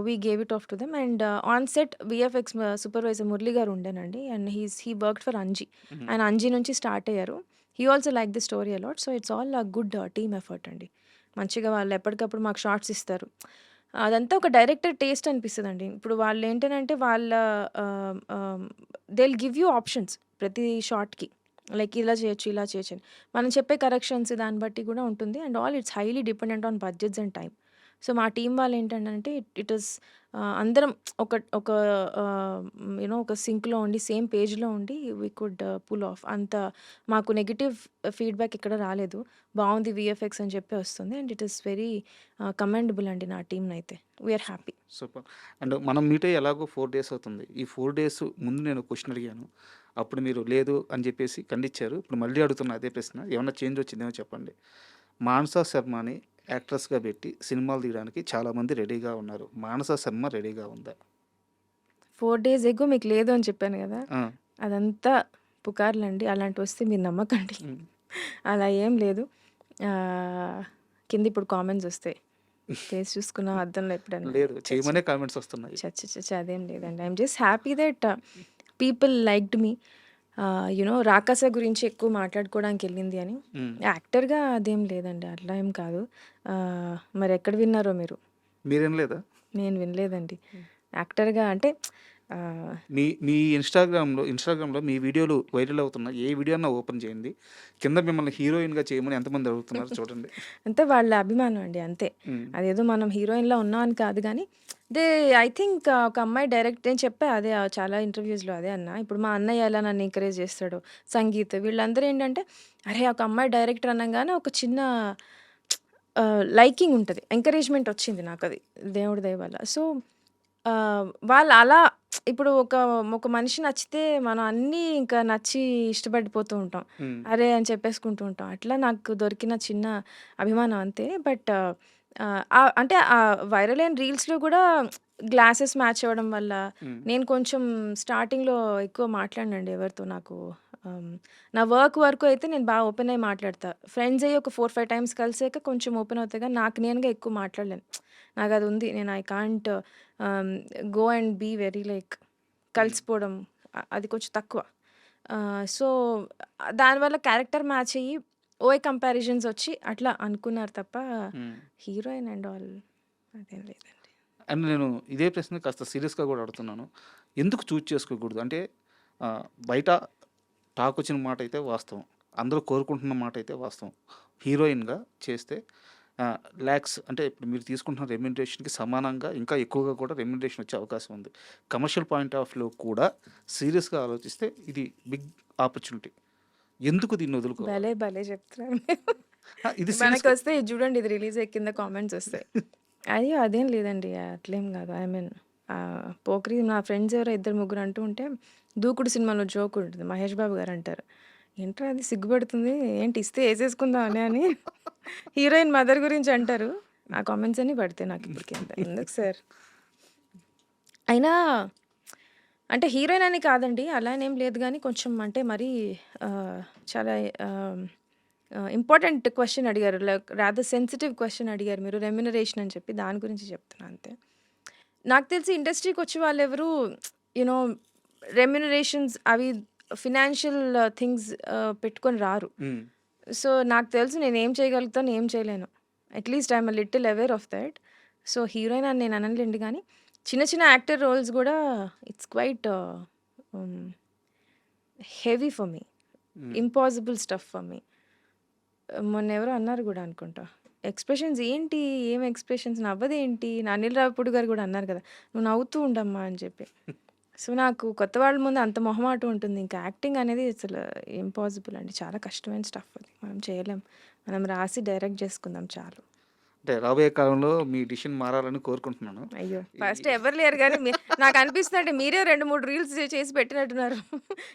we gave it off to them and on set VFX supervisor Murali garu ఉండేనండి. And he worked for Anji. Hmm. ఆయన అంజి నుంచి స్టార్ట్ అయ్యారు. He also like the story a lot. So, it's all a good team effort అండి. మంచిగా వాళ్ళు ఎప్పటికప్పుడు మాకు షార్ట్స్ ఇస్తారు. అదంతా ఒక డైరెక్టర్ టేస్ట్ అనిపిస్తదండి. ఇప్పుడు వాళ్ళేంటనంటే వాళ్ళ ఆహ్, ఆహ్, they will give you options ప్రతి షాట్‌కి. లైక్ ఇలా చేయొచ్చు, ఇలా చేయొచ్చని. మనం చెప్పే కరెక్షన్స్ దాన్ని బట్టి గూడా ఉంటుంది. And all it's highly dependent on budgets and time. So, మా టీం వాళ్ళేంటంటే ఇట్ ఈస్ అందరం ఒక ఒక సింక్‌లో ఉండి, సేమ్ పేజ్‌లో ఉండి వి కుడ్ పుల్ ఆఫ్. అంత మాకు నెగెటివ్ ఫీడ్‌బ్యాక్ ఎక్కడ రాలేదు. బావుంది వీఎఫ్ఎక్స్ అని చెప్పి వస్తుంది. And it is very commendable అండి నా టీమ్‌నైతే. We are happy. Super. And మనం మీట్ అయ్యి ఎలాగో 4 డేస్ అవుతుంది. ఈ 4 డేస్ ముందు నేను క్వెషన్ అడిగాను. అప్పుడు మీరు లేదు అని చెప్పేసి ఖండించారు. ఇప్పుడు మళ్ళీ అడుగుతున్నా అదే ప్రశ్న. ఏమన్నా చేంజ్ వచ్చిందేమో చెప్పండి. మానస శర్మని యాక్ట్రెస్‌గా పెట్టి సినిమాలు తీయడానికి చాలామంది రెడీగా ఉన్నారు. మానస శర్మ రెడీగా ఉందా? 4 డేస్ ఎగో మీకు లేదు అని చెప్పాను గదా! ఆ! అదంతా పుకార్లండి. అలాంటివొస్తే మీరు నమ్మకండి. హ్మ్. అలా ఏం లేదు. కింద ఇప్పుడు కామెంట్స్ ఒస్తాయి. ఫేస్ చూసుకున్నావా అద్దంలో ఎప్పుడన్నా? లేదు. ఛ! ఛ! చేయమనే కామెంట్స్ వస్తున్నాయి. ఛ! ఛ! ఛ! అదేం లేదండి. I'm just happy that people liked me. Rakasa గురించి ఎక్కువ మాట్లాడుకోవడానికెళ్ళింది అని. హ్మ్. యాక్టర్‌గా అదేం లేదండి. అట్లా ఏం కాదు. మరెక్కడ విన్నారో మీరు? మీరేం లేదా? నేను వినలేదండి. యాక్టర్‌గా అంటే మీ మీ ఇన్‌స్టాగ్రామ్‌లో మీ వీడియోలు వైరల్ అవుతున్నాయి. ఏ వీడియో అన్నా ఓపెన్ చేయండి. కింద మిమ్మల్ని హీరోయిన్‌గా చేయమని ఎంతమంది అడుగుతున్నారు చూడండి. అంతే వాళ్ళ అభిమానం అండి అంతే. హ్మ్. అదేదో మనం హీరోయిన్‌లా ఉన్నాం అని కాదు గానీ, ఐ థింక్ ఒక అమ్మాయి నేను చెప్పా అదే చాలా ఇంటర్వ్యూస్‌లో అదే అన్నా. ఇప్పుడు మా అన్నయ్య ఎలా నన్ను ఎంకరేజ్ చేస్తాడో, సంగీత్ వీళ్ళందరూ ఏంటంటే, అరే! ఒక అమ్మాయి డైరెక్టర్ అనంగానే ఒక చిన్న లైకింగ్ ఉంటది. ఎంకరేజ్‌మెంట్ వచ్చింది నాకది దేవుడి దయ వల్ల. సో, వాళ్ళు అలా ఇప్పుడు ఒక మనిషి నచ్చితే మనం అన్నీ ఇంకా నచ్చి ఇష్టపడిపోతూ ఉంటాం. హ్మ్. అరే! అని చెప్పేసుకుంటూ ఉంటాం. అట్లా నాకు దొరికిన చిన్న అభిమానం అంతే. బట్ అంటే వైరల్ అయిన రీల్స్‌లో గూడా గ్లాసెస్ మ్యాచ్ అవ్వడం వల్ల హ్మ్. నేను కొంచెం స్టార్టింగ్‌లో ఎక్కువ మాట్లాడనండి ఎవరితో నాకు. ఆహ్, నా వరకు అయితే నేను బాగా ఓపెన్ అయ్యి మాట్లాడతా. ఫ్రెండ్స్ అయ్యి ఒక 4, 5 టైమ్స్ కలిసాక కొంచెం ఓపెన్ అవుతా గానీ నాకు నేనుగా ఎక్కువ మాట్లాడలేను. నాకది ఉంది. నేను I can't go and be very like hmm. కలిసిపోవడం అది కొంచెం తక్కువ. సో, దానివల్ల క్యారెక్టర్ మ్యాచ్ అయ్యి ఓవర్ కంపారిజన్స్ వచ్చి అట్లా అనుకున్నారు తప్ప హ్మ్. హీరోయిన్ అండ్ ఆల్ అదేం లేదండి. అండ్ నేను ఇదే ప్రశ్న కాస్త సీరియస్‌గా కూడా అడుగుతున్నాను. ఎందుకు చూజ్ చేసుకోకూడదు? అంటే బయట టాక్ వచ్చిన మాట అయితే వాస్తవం. అందరూ కోరుకుంటున్న మాట అయితే వాస్తవం. హీరోయిన్‌గా చేస్తే లాక్స్ అంటే ఇప్పుడు మీరు తీసుకుంటున్న రెమ్యునరేషన్‌కి సమానంగా ఇంకా ఎక్కువగా కూడా రెమ్యునరేషన్ వచ్చే అవకాశం ఉంది. కమర్షియల్ పాయింట్ ఆఫ్ వ్యూలో కూడా సీరియస్‌గా ఆలోచిస్తే ఇది బిగ్ ఆపర్చునిటీ. ఎందుకు దీన్ని వదులుకోవాలి? భలే చెప్తున్నారు మీరు. ఇది సీరియస్‌గా మనకొస్తే ఇది చూడండి ఇది రిలీజ్ అయ్యే కింద కామెంట్స్ వస్తాయి. అయ్యో! అదేం లేదండి. అట్లేం కాదు. ఐ మీన్ పోకిరి నా ఫ్రెండ్స్ ఎవరో ఇద్దరు ముగ్గురు అంటూ ఉంటే 'దూకుడు' సినిమాలో జోక్ ఉంటుంది. మహేష్ బాబు గారు అంటారు. ఏంట్రా అది సిగ్గుపడుతుంది. ఏంటి ఇస్తే ఏసేసుకుందామనే అని హీరోయిన్ మదర్ గురించి అంటారు. ఆ కామెంట్స్ అన్నీ పడతాయి నాకిప్పటికి. ఎందుకు సార్? అయినా అంటే హీరోయిన్ అని కాదండి. అలా అని ఏం లేదు గానీ కొంచెం అంటే మరీ చాలా ఇంపార్టెంట్ క్వెషన్ అడిగారు. లైక్ రాదర్ సెన్సిటివ్ క్వెషన్ అడిగారు మీరు. రెమ్యునరేషన్ అని చెప్పి దాని గురించి చెప్తున్నా అంతే. నాకు తెలిసి ఇండస్ట్రీకొచ్చే వాళ్ళెవరు నో రెమ్యునరేషన్స్ అవి ఫినాన్షియల్ థింగ్స్ పెట్టుకొని రారు. హ్మ్. సో, నాకు తెలుసు నేనేం చేయగలుగుతాను, ఏం చేయలేను. At least I am little aware of that. So, heroine అని నేను అననులెండి గానీ, చిన్న చిన్న యాక్టర్ రోల్స్ గూడా it's quite hmm, heavy for me. Hmm. Impossible stuff for me. మొన్నెవరో అన్నారు గూడా అనుకుంటా. ఎక్స్‌ప్రెషన్స్ ఏంటి? ఏం ఎక్స్‌ప్రెషన్స్ నవ్వదేంటి? అనిల్ రావిపూడి గారు గూడా అన్నారు గదా! "నువ్వు నవ్వుతూ ఉండమ్మా" అని చెప్పి. సో, నాకు కొత్త వాళ్ళ ముందు అంత మొహమాటం ఉంటుంది. ఇంకా యాక్టింగ్ అనేది అసలు ఇంపాసిబుల్ అండి. చాలా కష్టమైన స్టఫ్ అది. మనం చేయలేం. మనం రాసి డైరెక్ట్ జేసుకుందాం చాలు. అంటే రాబోయే కాలంలో మీ డిసిషన్ మారాలని కోరుకుంటున్నాను. అయ్యో! ఈ ఫస్ట్ ఎవరు లేరు గానీ నాకనిపిస్తుందంటే మీరే 2, 3 రీల్స్ చేసి పెట్టినట్టున్నారు.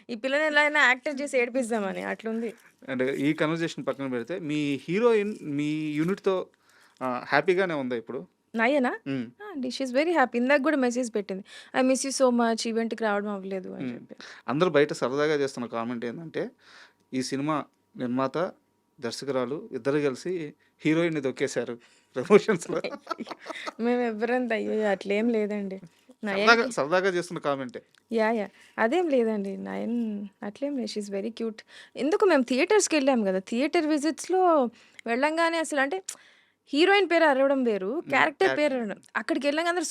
ఈ పిల్లని ఎలా అయినా యాక్టర్ చేసి ఏడిపిద్దామని అట్లుంది. అండ్ ఈ కన్వర్జేషన్ పక్కన పెడితే మీ హీరోయిన్ మీ యూనిట్‌తో హ్యాపీగానే ఉందా ఇప్పుడు? నయనా? హ్మ్. అండి. She is very happy. ఇందాక గూడా మెసేజ్ పెట్టింది. I miss you so much ఈవెంట్‌కి రావడం అవ్వలేదు అని హ్మ్. చెప్పి. అందరూ బయట సరదాగా చేస్తున్న కామెంట్ ఏందంటే, ఈ సినిమా నిర్మాత, దర్శకురాలు ఇద్దరు కలిసి హీరోయిన్‌ని దొక్కేశారు ప్రమోషన్స్‌లో. మేమెవ్వరంత అయ్యయ్యో! అట్లేం లేదండి. సరదాగా నయన్‌కి సరదాగా చేస్తున్న కామెంటే. యాహ్! అదేం లేదండి. నయన్ అట్లేం లేదు. She is very cute. ఎందుకు మేము థియేటర్స్‌కెళ్ళాం గదా! థియేటర్ విజిట్స్‌లో వెళ్ళంగానే అసలంటే హీరోయిన్ పేరు అరవడం వేరు. హ్మ్. క్యారెక్టర్ పేరు క్యారెక్టర్. అరవడం. అక్కడికెళ్ళంగానే అందరూ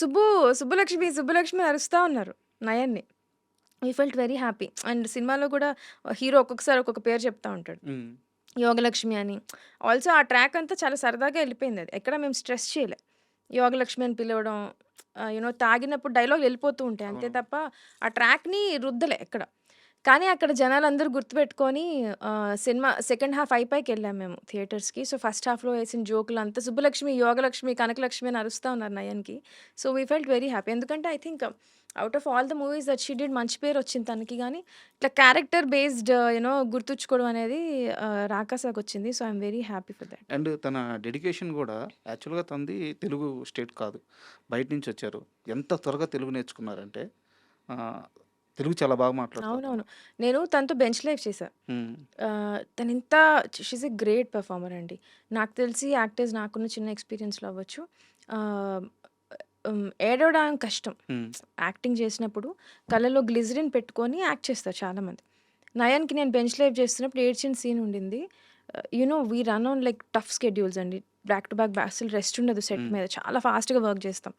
సుబ్బులక్ష్మి, సుబ్బులక్ష్మి అరుస్తా ఉన్నారు నయన్ని. We felt very happy. And సినిమాలో గూడా హీరో ఒక్కొక్కసారి ఒక్కొక్క పేరు చెప్తా ఉంటాడు. హ్మ్. యోగలక్ష్మి అని. ఆల్సో ఆ ట్రాక్ అంతా చాలా సరదాగా ఎళ్ళిపోయిందది. ఎక్కడ మేము స్ట్రెస్ చేయలే. యోగలక్ష్మి అని పిలవడం, తాగినప్పుడు డైలాగులు వెళ్ళిపోతూ ఉంటాయి. అంతే అవును. తప్ప ఆ ట్రాక్‌ని రుద్దలే ఎక్కడ. కానీ అక్కడ జనాలందరూ గుర్తుపెట్టుకొని సినిమా సెకండ్ హాఫ్ అయిపోయాకెళ్ళాం మేము థియేటర్స్‌కి. సో, ఫస్ట్ హాఫ్‌లో వేసిన జోకులంతా సుబ్బలక్ష్మి, యోగలక్ష్మి, కనకలక్ష్మి అని అరుస్తా ఉన్నారు నయన్‌కి. So, we felt very happy. ఎందుకంటే I think out of all the movies that she did మంచి పేరొచ్చింది తనకి గానీ, ఇట్లా క్యారెక్టర్ బేస్డ్ గుర్తుంచుకోవడం అనేది రాకాసాకొచ్చింది. So, I'm very happy for that. And తన డెడికేషన్ గూడా యాక్చువల్‌గా తనది తెలుగు స్టేట్ కాదు. బయట నుంచొచ్చారు. ఎంత త్వరగా తెలుగు నేర్చుకున్నారంటే ఆహ్, తెలుగు చాలా బాగా మాట్లాడతారు తను. అవునవును. నేను తనతో బెంచ్ లైఫ్ చేశా. హ్మ్. తనింత షీస్ ఎ గ్రేట్ పెర్ఫార్మర్ అండి. నాకు తెలిసి యాక్టర్స్ నాకున్న చిన్న ఎక్స్‌పీరియన్స్‌లో అవ్వచ్చు. ఆహ్, ఏడవడం కష్టం. హ్మ్. యాక్టింగ్ చేసినప్పుడు కళ్ళలో గ్లిజరిన్ పెట్టుకొని యాక్ట్ చేస్తారు చాలామంది. నయన్‌కి నేను బెంచ్ లైఫ్ చేస్తున్నప్పుడు ఏడ్చిన సీన్ ఉండింది. We run on like tough schedules అండి. బ్యాక్ టు బ్యాక్ అసలు రెస్ట్ ఉండదు సెట్ హ్మ్. మీద. చాలా ఫాస్ట్‌గా వర్క్ చేస్తాం.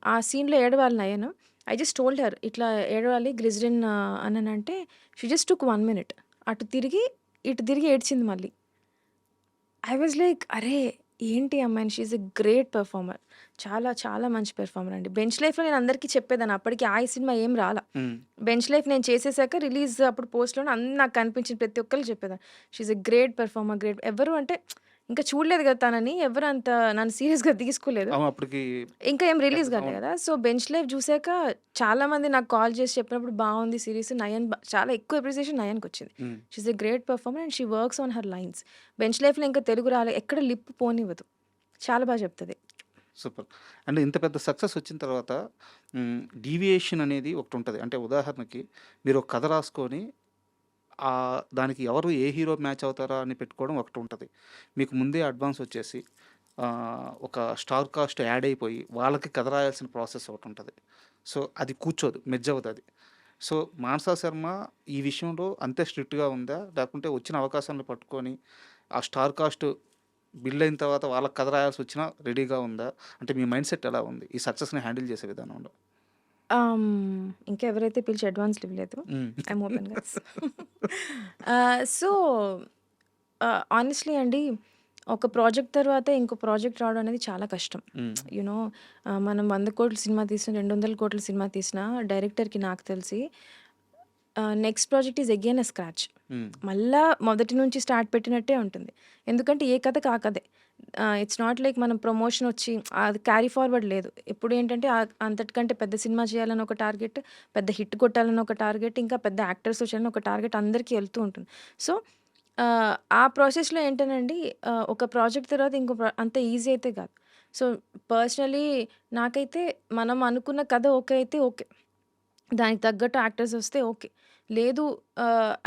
ఆ సీన్‌లో ఏడవాలి Nayan. I just told her ఇట్లా ఏడవాలి గ్లిజరిన్ అననంటే షీ జస్ట్ టుక్ 1 మినిట్. అటు తిరిగి, ఇటు తిరిగి ఏడ్చింది మళ్ళీ. ఐ వాజ్ లైక్ అరే! ఏంటి అమ్మాయిని she is a great performer. చాలా చాలా మంచి పెర్ఫార్మర్ అండి. బెంచ్ లైఫ్‌లో నేను అందరికీ చెప్పేదాన్ని. అప్పటికి ఆ ఈ సినిమా ఏం రాలా. హ్మ్. బెంచ్ లైఫ్ నేను చేసేసాక రిలీజ్ అప్పుడు పోస్ట్‌లోనే నాకు కనిపించిన ప్రతి ఒక్కళ్ళకి చెప్పేదాన్ని. She is a great performer great ఎవరు అంటే ఇంకా చూడలేదు కదా తనని. ఎవరు అంత నన్ను సీరియస్‌గా తీసుకోలేదు. అవును. అప్పటికి ఇంకా ఏం రిలీజ్ కాలే అవును. కదా! సో, బెంచ్ లైఫ్ చూసాక చాలామంది నాకు కాల్ చేసి చెప్పినప్పుడు బావుంది సీరీస్. నయన్ చాలా ఎక్కువ అప్రిసియేషన్ నయన్‌కొచ్చింది. హ్మ్. She is a great performer and she works on her lines. Bench లైఫ్‌లో ఇంకా తెలుగు రాలే. ఎక్కడ లిప్ పోనివ్వదు. చాలా బా చెప్తది. సూపర్. అంటే ఇంత పెద్ద సక్సెస్ వచ్చిన తర్వాత డీవియేషన్ అనేది ఒకటుంటది. అంటే ఉదాహరణకి మీరు ఒక కథ రాసుకొని దానికి ఎవరు ఏ హీరో మ్యాచ్ అవుతారా అని పెట్టుకోవడం ఒకటుంటది. మీకు ముందే అడ్వాన్స్ వచ్చేసి ఒక స్టార్ కాస్ట్ యాడ్ అయిపోయి వాళ్ళకి కథ రాయాల్సిన ప్రాసెస్ ఒకటుంటది. సో, అది కూర్చోదు. మెర్జ్ అవ్వదది. సో, మానసా శర్మ ఈ విషయంలో అంతే స్ట్రిక్ట్‌గా ఉందా? లేకుంటే వచ్చిన అవకాశాలను పట్టుకొని ఆ స్టార్ కాస్ట్ బిల్డ్ అయిన తర్వాత వాళ్ళకి కథ రాయాల్సొచ్చినా రెడీగా ఉందా? అంటే మీ మైండ్ సెట్ ఎలా ఉంది? ఈ సక్సెస్‌ని హ్యాండిల్ చేసే విధానంలో? ఇంకా ఎవరైతే పిలిచి అడ్వాన్స్‌లు ఇవ్వలేదు. హ్మ్. I'm open guys. So, honestly అండి ఒక ప్రాజెక్ట్ తర్వాత ఇంకో ప్రాజెక్ట్ రావడం అనేది చాలా కష్టం. హ్మ్. యూ నో మనం 100,00,00,000 సినిమా తీసినా, 200,00,00,000 సినిమా తీసినా డైరెక్టర్‌కి నాకు తెలిసి next project is again a scratch. హ్మ్. మళ్ళా మొదటి నుంచి స్టార్ట్ పెట్టినట్టే ఉంటుంది. ఎందుకంటే ఏ కథకి ఆ కథే. ఇట్స్ నాట్ లైక్ మనం ప్రమోషన్ వచ్చి అది క్యారీ ఫార్వర్డ్ లేదు. ఎప్పుడు ఏంటంటే అంతటికంటే పెద్ద సినిమా చేయాలని ఒక టార్గెట్, పెద్ద హిట్ కొట్టాలని ఒక టార్గెట్, ఇంకా పెద్ద యాక్టర్స్ వచ్చాలని ఒక టార్గెట్ అందరికీ వెళ్తూ ఉంటుంది. సో, ఆ ప్రాసెస్‌లో ఏంటనండి ఒక ప్రాజెక్ట్ తర్వాత ఇంకో అంత ఈజీ అయితే కాదు. సో, పర్సనలీ నాకైతే మనం అనుకున్న కథ ఓకే అయితే ఓకే. దానికి తగ్గట్టు యాక్టర్స్ వస్తే ఓకే. లేదు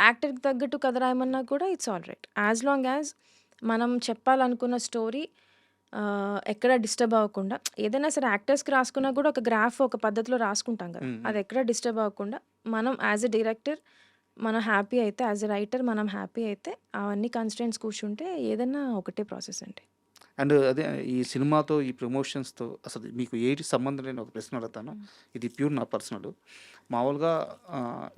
యాక్టర్‌కి తగ్గట్టు కథ రాయమన్నా కూడా it's alright. As long as మనం చెప్పాలనుకున్న స్టోరీ ఎక్కడ డిస్టర్బ్ అవ్వకుండా ఏదైనా సరే యాక్టర్స్‌కి రాసుకున్నా కూడా ఒక గ్రాఫ్ ఒక పద్ధతిలో రాసుకుంటాం కదా! హ్మ్. అది హ్మ్. ఎక్కడ డిస్టర్బ్ అవ్వకుండా మనం యాస్ ఎ డైరెక్టర్ మనం హ్యాపీ అయితే, యాస్ ఎ రైటర్ మనం హ్యాపీ అయితే అవన్నీ కన్‌స్ట్రెయింట్స్ కూర్చుంటే ఏదన్నా ఒకటే ప్రాసెస్ అండి. అండ్ అదే ఈ సినిమాతో, ఈ ప్రమోషన్స్‌తో అసలు మీకు ఏటి సంబంధం లేని ఒక ప్రశ్న అడుగుతాను. హ్మ్. ఇది ప్యూర్ నా పర్సనల్. మామూలుగా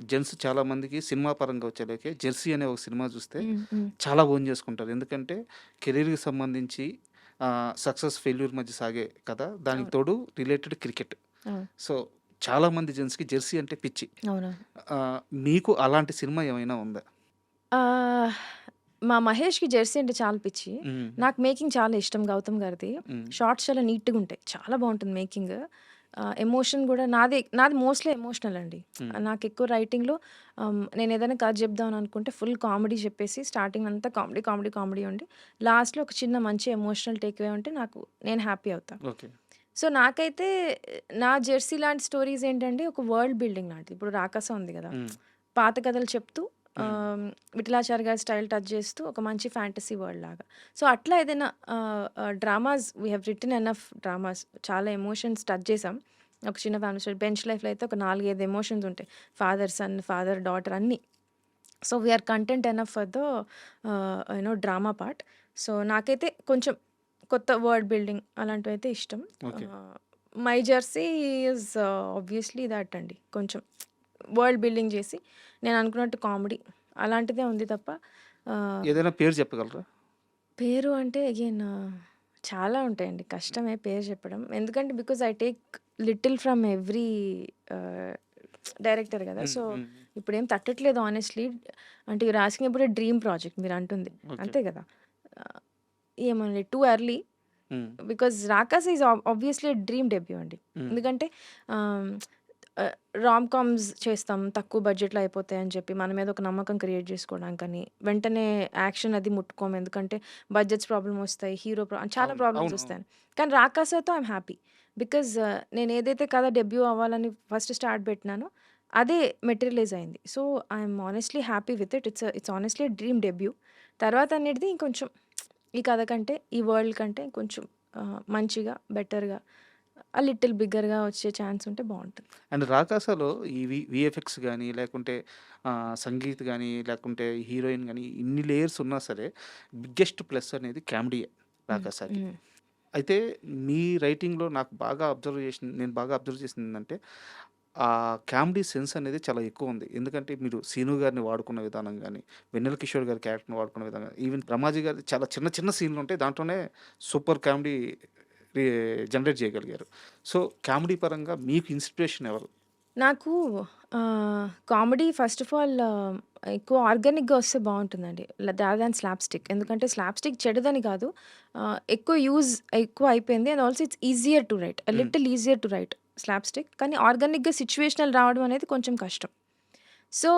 జెంట్స్ చాలామందికి సినిమా పరంగా వచ్చేలకి 'జెర్సీ' అనే ఒక సినిమా చూస్తే హ్మ్. హ్మ్. చాలా ఓన్ చేసుకుంటారు. ఎందుకంటే కెరీర్‌కి సంబంధించి సక్సెస్, ఫెయిల్యూర్ మధ్య సాగే కథ. దానికి అవును. తోడు రిలేటెడ్ క్రికెట్. అవును. సో, చాలామంది జెంట్స్‌కి 'జెర్సీ' అంటే పిచ్చి. అవునవును. మీకు అలాంటి సినిమా ఏమైనా ఉందా? ఆహ్, మా మహేష్‌కి 'జెర్సీ' అంటే చాలా పిచ్చి. హ్మ్. నాకు మేకింగ్ చాలా ఇష్టం 'గౌతమ్' గారిది. హ్మ్. షార్ట్స్ చాలా నీట్‌గుంటాయి. చాలా బావుంటుంది మేకింగ్. ఎమోషన్ గూడా నాది మోస్ట్‌లీ ఎమోషనల్ అండి. హ్మ్. నాకెక్కువ రైటింగ్‌లో నేనేదైనా కథ చెప్దాం అనుకుంటే ఫుల్ కామెడీ చెప్పేసి స్టార్టింగ్ అంతా కామెడీ, కామెడీ, కామెడీ ఉండి లాస్ట్‌లో ఒక చిన్న మంచి ఎమోషనల్ టేక్ అవే ఉంటే నేను హ్యాపీ అవుతా. ఓకే. సో, నాకైతే నా 'జెర్సీ' లాంటి స్టోరీస్ ఏంటంటే ఒక వరల్డ్ బిల్డింగ్ లాంటిది. ఇప్పుడు 'రాకాస' ఉంది గదా! హ్మ్. పాత కథలు చెప్తూ హ్మ్. విఠలాచారి గారి స్టైల్ టచ్ చేస్తూ ఒక మంచి ఫ్యాంటసీ వరల్డ్ లాగా. సో, అట్లా ఏదైనా dramas we have written enough dramas చాలా ఎమోషన్స్ టచ్ చేసాం. ఒక చిన్న ఫ్యామిలీ స్టోరీ. బెంచ్ లైఫ్‌లో అయితే ఒక 4, 5 ఎమోషన్స్ ఉంటాయి. ఫాదర్, సన్, ఫాదర్, డాటర్ అన్నీ. So, we are content enough for the drama part. So, నాకైతే కొంచెం కొత్త వరల్డ్ బిల్డింగ్ అలాంటివైతే ఇష్టం. Okay. 'My Jersey' is obviously that అండి. కొంచెం వరల్డ్ బిల్డింగ్ చేసి నేను అనుకున్నట్టు కామెడీ అలాంటిదే ఉంది తప్ప ఆహ్, ఏదైనా పేరు చెప్పగలరా? పేరు అంటే అగైన్ చాలా ఉంటాయండి. కష్టమే పేరు చెప్పడం. ఎందుకంటే because I take little from every director గదా! హ్మ్. So, hmm. ఇప్పుడేం తట్టట్లేదు హానెస్ట్‌లీ. అంటే you're asking about a dream project మీరంటుంది. ఓకే. అంతే గదా! ఆహ్, ఏమోనండి too early hmm. Because 'Rakasi' is obviously dream debut అండి. హ్మ్. ఎందుకంటే ఆహ్, రామ్ కామ్స్ చేస్తాం. తక్కువ బడ్జెట్‌లో అయిపోతాయని చెప్పి మన మీద ఒక నమ్మకం క్రియేట్ చేసుకోవడానికని, వెంటనే యాక్షన్ అది ముట్టుకోము. ఎందుకంటే బడ్జెట్స్ ప్రాబ్లమ్ వస్తాయి. చాలా అవును. ప్రాబ్లమ్స్ అవును. అవును. వస్తాయని. కానీ 'రాకాస'తో ఐయామ్ హ్యాపీ. బికాజ్ నేను ఏదైతే కథ డెబ్యూ అవ్వాలని ఫస్ట్ స్టార్ట్ పెట్టినానో అదే మెటీరియలైజ్ అయింది. So, I'm honestly happy with it. It's honestly dream debut. తర్వాత అనేది ఇంకొంచెం ఈ కథ కంటే, ఈ వరల్డ్ కంటే కొంచెం మంచిగా, బెటర్‌గా, లిటిల్ బిగ్గర్‌గా వచ్చే ఛాన్స్ ఉంటే బావుంటది. అండ్ 'రాకాస'లో ఈ వీఎఫ్ఎక్స్ గాని, లేకుంటే సంగీత్ గాని, లేకుంటే హీరోయిన్ గాని ఇన్ని లేయర్స్ ఉన్నా సరే బిగ్గెస్ట్ ప్లస్ అనేది కామెడీయే హ్మ్. 'రాకాసా'కి. హ్మ్. అయితే మీ రైటింగ్‌లో నేను బాగా అబ్జర్వ్ చేసిందేంటంటే, కామెడీ సెన్స్ అనేది చాలా ఎక్కువుంది. ఎందుకంటే మీరు 'సీను' గారిని వాడుకున్న విధానం గాని, 'వెన్నెల కిషోర్' గారి క్యారెక్టర్‌ని వాడుకున్న విధానం గాని, ఈవెన్ 'బ్రహ్మాజీ' గారిది చాలా చిన్న చిన్న సీన్‌లుంటాయి. దాంట్లోనే సూపర్ కామెడీ రి జనరేట్ చేయగలిగారు. సో, కామెడీ పరంగా మీకు ఇన్‌స్పిరేషన్ ఎవరు? నాకు కామెడీ ఫస్ట్ ఆఫ్ ఆల్ ఎక్కువ ఆర్గానిక్‌గా వస్తే బావుంటుందండి. Rather than slapstick. ఎందుకంటే స్లాప్ స్టిక్ చెడుదని కాదు. ఎక్కువ అయిపోయింది. And also it's easier to write. Hmm. Little easier to write slapstick. కానీ ఆర్గానిక్‌గా సిట్యుయేషనల్ రావడం అనేది కొంచెం కష్టం. సో,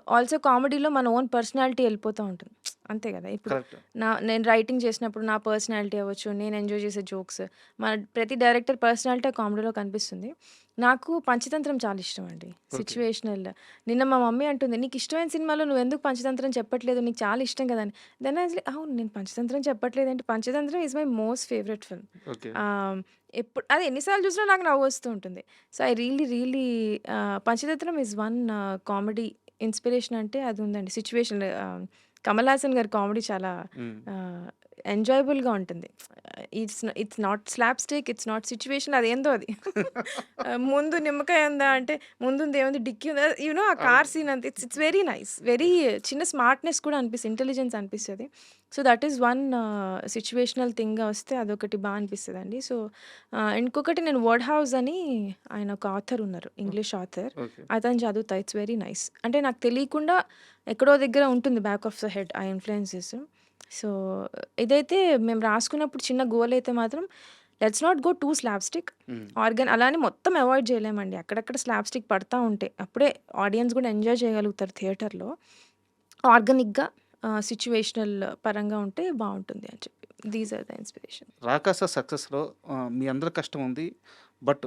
ఆల్సో కామెడీలో మన ఓన్ పర్సనాలిటీ ఎళ్ళిపోతా ఉంటుంది. అంతే గదా! ఇప్పుడు కరెక్ట్. నేను రైటింగ్ చేసినప్పుడు నా పర్సనాలిటీ అవ్వచ్చు, నేను ఎంజాయ్ చేసే జోక్స్, మన ప్రతి డైరెక్టర్ పర్సనాలిటీ ఆ కామెడీలో కనిపిస్తుంది. నాకు పంచతంత్రం చాలా ఇష్టమండి. ఓకే. సిట్యుయేషనల్. నిన్న మా మమ్మీ అంటుంది, "నీకిష్టమైన సినిమాలో నువ్వెందుకు పంచతంత్రం చెప్పట్లేదు? నీకు చాలా ఇష్టం కదా!" అని. దెన్ ఐ వాస్ లైక్, అవును నేను పంచతంత్రం చెప్పట్లేదేంటి? Panchatantram is my most favourite film. Okay. Ah, అది ఎన్ని సార్లు చూసినా నాకు నవ్వొస్తూ ఉంటుంది. So, I really Panchatantram is one comedy inspiration అంటే అది ఉందండి. కమల్ హాసన్ గారి కామెడీ చాలా హ్మ్. ఆహ్, ఎంజాయబుల్‌గా ఉంటుంది. It's not slapstick, it's not situation అదేందో అది. ముందు నిమ్మకాయ ఉందా అంటే ముందుందేముంది డిక్కీ ఉందా ఆ కార్ అవును. సీన్ అంతా ఇట్స్ వెరీ నైస్. వెరీ చిన్న స్మార్ట్‌నెస్ కూడా ఇంటెలిజెన్స్ అనిపిస్తది. So, that is one situational థింగ్‌గా వస్తే అదొకటి అనిపిస్తదండి. సో, ఇంకొకటి నేను 'వర్డ్ హౌస్' అని ఆయన ఒక ఆథర్ ఉన్నారు. English author. ఓకే. అతను చదువుతా. It's very nice. అంటే నాకు తెలియకుండా ఎక్కడో దగ్గర ఉంటుంది బ్యాక్ ఆఫ్ ద హెడ్ ఆ ఇన్‌ఫ్లుయెన్సెస్. సో, ఇదైతే మేము రాసుకున్నప్పుడు చిన్న గోల్ అయితే మాత్రం let's not go to slapstick. Hmm. అలానే మొత్తం అవాయిడ్ చేయలేమండి. అక్కడక్కడ స్లాప్ స్టిక్ పడతా ఉంటాయి. అప్పుడే ఆడియన్స్ కూడా ఎంజాయ్ చేయగలుగుతారు థియేటర్‌లో. ఆర్గానిక్‌గా సిట్యుయేషనల్ పరంగా ఉంటే బావుంటుంది అని చెప్పి. These are the inspiration. 'Rakasa' సక్సెస్‌లో మీ అందరి కష్టం ఉంది. బట్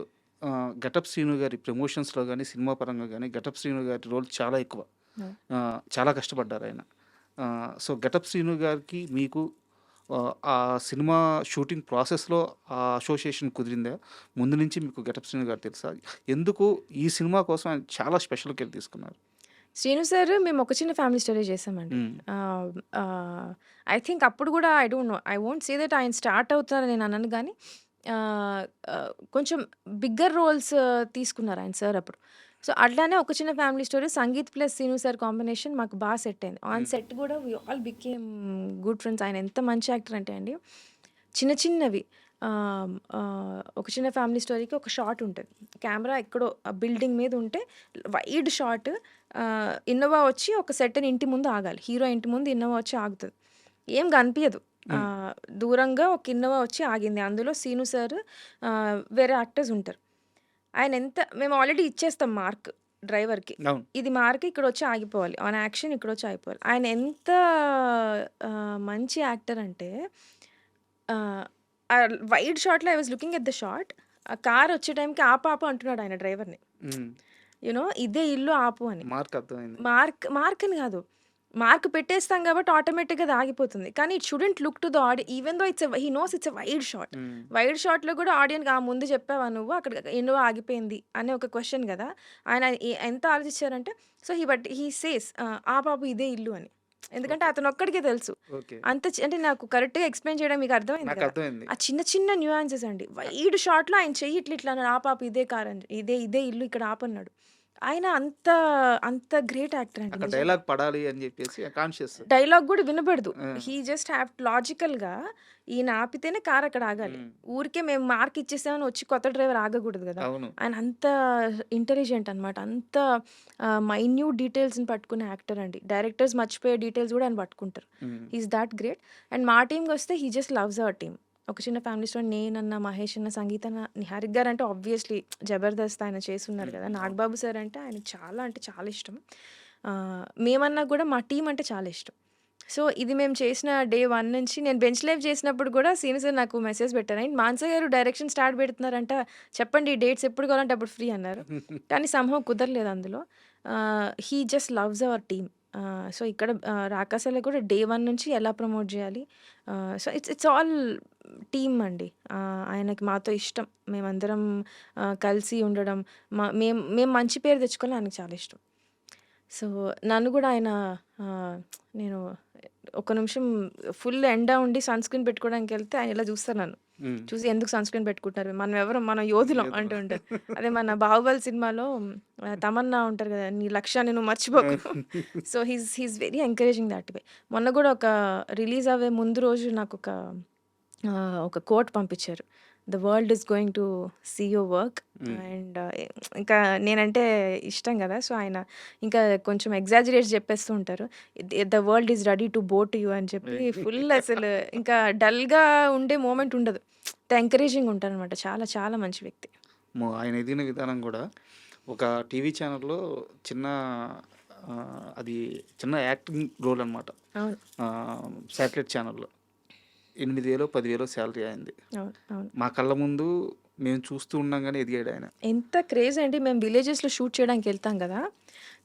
'గెటప్ శ్రీను' గారి ప్రమోషన్స్‌లో గాని, సినిమా పరంగా గాని 'గెటప్ శ్రీను' గారి రోల్ చాలా ఎక్కువ. అవును. చాలా కష్టపడ్డారాయన. సో, 'గెటప్ శ్రీను' గారికి మీకు ఆ సినిమా షూటింగ్ ప్రాసెస్‌లో ఆ అసోసియేషన్ కుదిరిందా? ముందు నుంచి మీకు 'గెటప్ శ్రీను' గారు తెలుసా? ఎందుకు ఈ సినిమా కోసం ఆయన చాలా స్పెషల్ కేర్ తీసుకున్నారు? శ్రీను సార్ మేము ఒక చిన్న ఫ్యామిలీ స్టోరీ చేసామండి. హ్మ్. ఆహ్, ఆహ్, ఐ థింక్ అప్పుడు గూడా I don't no. I won't say that ఆయన స్టార్ట్ అవుతారని నేను అనను గానీ కొంచెం బిగ్గర్ రోల్స్ తీసుకున్నారు ఆయన సార్ అప్పుడు. సో, అట్లానే ఒక చిన్న family story Sangeeth plus Srinu sir combination మాకు సెట్ అయింది. On hmm. సెట్ గూడా we all became good friends. ఆయన ఎంత మంచి యాక్టర్ అంటే అండి చిన్నవి ఒక చిన్న ఫ్యామిలీ స్టోరీకి ఒక షాట్ ఉంటది. కెమెరా ఎక్కడో బిల్డింగ్ మీద ఉంటే వైడ్ షాట్ ఇన్నోవా వచ్చి ఒక సెర్టైన్ ఇంటి ముందు ఆగాలి. హీరో ఇంటి ముందు ఇన్నోవా వచ్చి ఆగుతది. ఏం కనిపియదు. హ్మ్. దూరంగా ఒక ఇన్నోవా వచ్చి ఆగింది. అందులో సీను సార్ వేరే యాక్టర్స్ ఉంటారు. మేము ఆల్రెడీ ఇచ్చేస్తాం మార్క్ డ్రైవర్‌కి. అవును. ఇది మార్క్ ఇక్కడొచ్చి ఆగిపోవాలి. ఆన్ యాక్షన్ ఇక్కడొచ్చి ఆగిపోవాలి. ఆయన ఎంత మంచి యాక్టర్ అంటే ఆహ్, వైడ్ షాట్‌లో I was looking at the shot. ఆ కార్ వచ్చే టైంకి ఆపు ఆపు అంటున్నాడు ఆయన డ్రైవర్‌ని. హ్మ్. ఇదే ఇల్లు ఆపు అని. మార్క్ అర్థమైంది. మార్క్ అని గాదు. మార్క్ పెట్టేస్తాం గాబట్టి ఆటోమేటిక్‌గా అది ఆగిపోతుంది. కానీ it shouldn't look to the even though he nose it's a wide shot. హ్మ్. వైడ్ షాట్‌లో గూడా ఆడియన్‌కి ముందు చెప్పావా నువ్వు? అక్కడ ఇన్నోవా ఆగిపోయింది అనే ఒక క్వెషన్ గదా! ఆయన ఎంత ఆలోచించారంటే హి సేస్ ఆపు ఇదే ఇల్లు అని. ఎందుకంటే ఓకే. అతనొక్కడికే తెలుసు. ఓకే. అంటే నాకు కరెక్ట్‌గా ఎక్స్‌ప్లెయిన్ చేయడం మీకు అర్థమైంది కదా! నాకర్థమైంది. ఆ చిన్న న్యూయాన్సెస్ అండి. వైడ్ షాట్‌లో ఆయన చెయ్యి ఇట్లా అన్నాడు. ఆపు ఇదే కార్ అని. ఇదే ఇల్లు ఇక్కడ ఆపన్నాడు. ఆయన అంత అంత గ్రేట్ యాక్టర్ అండి అక్కడ నిజంగా. డైలాగ్ పడాలి అని చెప్పేసి కాన్షియస్. డైలాగ్ గూడా వినబడదు. ఆ! హీ జస్ట్ హ్యావ్ లాజికల్‌గా ఈయన ఆపితేనే కార్ అక్కడ ఆగాలి. హ్మ్. ఊరికే మేము మార్క్ ఇచ్చేసామని వచ్చి కొత్త డ్రైవర్ ఆగకూడదు గదా! అవును. ఆయన అంత ఇంటెలిజెంట్ అనమాట. అంత మైన్యూట్ డీటెయిల్స్‌ని పట్టుకునే యాక్టర్ అండి. డైరెక్టర్స్ మర్చిపోయే డీటెయిల్స్ గూడా ఆయన పట్టుకుంటారు. Hmm. He is that great. And మా టీమ్‌కొస్తే he just loves our team. ఒక చిన్న ఫ్యామిలీ స్టోరీ నేనన్న, మహేష్ అన్న, సంగీత అన్న, నిహారిక గారంటే ఆబ్వియస్లీ 'జబర్దస్త్' ఆయన చేసున్నారు హ్మ్. కదా! అవును. నాగబాబు సార్ అంటే ఆయనకి చాలా అంటే చాలా ఇష్టం. మేమన్నా గూడా మా టీమ్ అంటే చాలా ఇష్టం. సో, ఇది మేము చేసిన డే 1 నుంచి నేను బెంచ్ లైవ్ చేసినప్పుడు గూడా సీను సార్ నాకు మెసేజ్ పెట్టారు. "ఏంటి మానస గారు డైరెక్షన్ స్టార్ట్ పెడుతున్నారంట. చెప్పండి డేట్స్ ఎప్పుడు కావాలంటే అప్పుడు ఫ్రీ" అన్నారు. కానీ సమ్‌హౌ కుదరలేదు అందులో. He just loves our team. So, ఇక్కడ 'రాకాసలో' కూడా డే 1 నుంచి ఎలా ప్రమోట్ జేయాలి. So, it's it's all team అండి. ఆయనకి మాతో ఇష్టం. మేమందరం కలిసి ఉండడం, మేము మంచి పేరు తెచ్చుకోవాలని ఆయనకి చాలా ఇష్టం. సో, నన్ను గూడా ఆయన ఆహ్, నేను ఒక నిమిషం ఫుల్ ఎండ ఉండి సన్ స్క్రీన్ పెట్టుకోవడానికెళ్తే ఆయన ఇలా చూస్తారు నన్ను. హ్మ్. చూసి ఎందుకు సన్ స్క్రీన్ పెట్టుకుంటారు? మనం ఎవరం? మనం యోధులం యోధులు. అంటూ ఉంటారు. అదే మన 'బాహుబలి' సినిమాలో తమన్నా ఉంటారు గదా! నీ లక్ష్యాన్ని నువ్వు మర్చిపోకు. So, he's very encouraging that way. మొన్న గూడా ఒక రిలీజ్ అవ్వే ముందు రోజు నాకొక ఒక కోట్ పంపించారు. The world is going to see your work hmm. And ఇంకా నేనంటే ఇష్టం గదా! సో, ఆయన ఇంకా కొంచెం ఎగ్జాజరేట్ చెప్పేస్తూ ఉంటారు. The world is ready to బో టు యూ అని చెప్పి ఫుల్ అసలు ఇంకా డల్‌గా ఉండే మూమెంట్ ఉండదు. ఎంకరేజింగ్ ఉంటారనమాట. చాలా చాలా మంచి వ్యక్తి. ఆయన ఎదిగిన విధానం గూడా ఒక టీవీ ఛానల్‌లో చిన్న అది చిన్న యాక్టింగ్ రోల్ అనమాట. అవును. శాటిలైట్ ఛానల్‌లో 8,000 10,000 సాలరీ ఆయనది. అవును. అవును. మా కళ్ళ ముందు మేము చూస్తూ ఉండంగానే ఎదిగాడాయన. ఎంత క్రేజ్ అండి. మేము విలేజెస్‌లో షూట్ చేయడానికెళ్తాం గదా!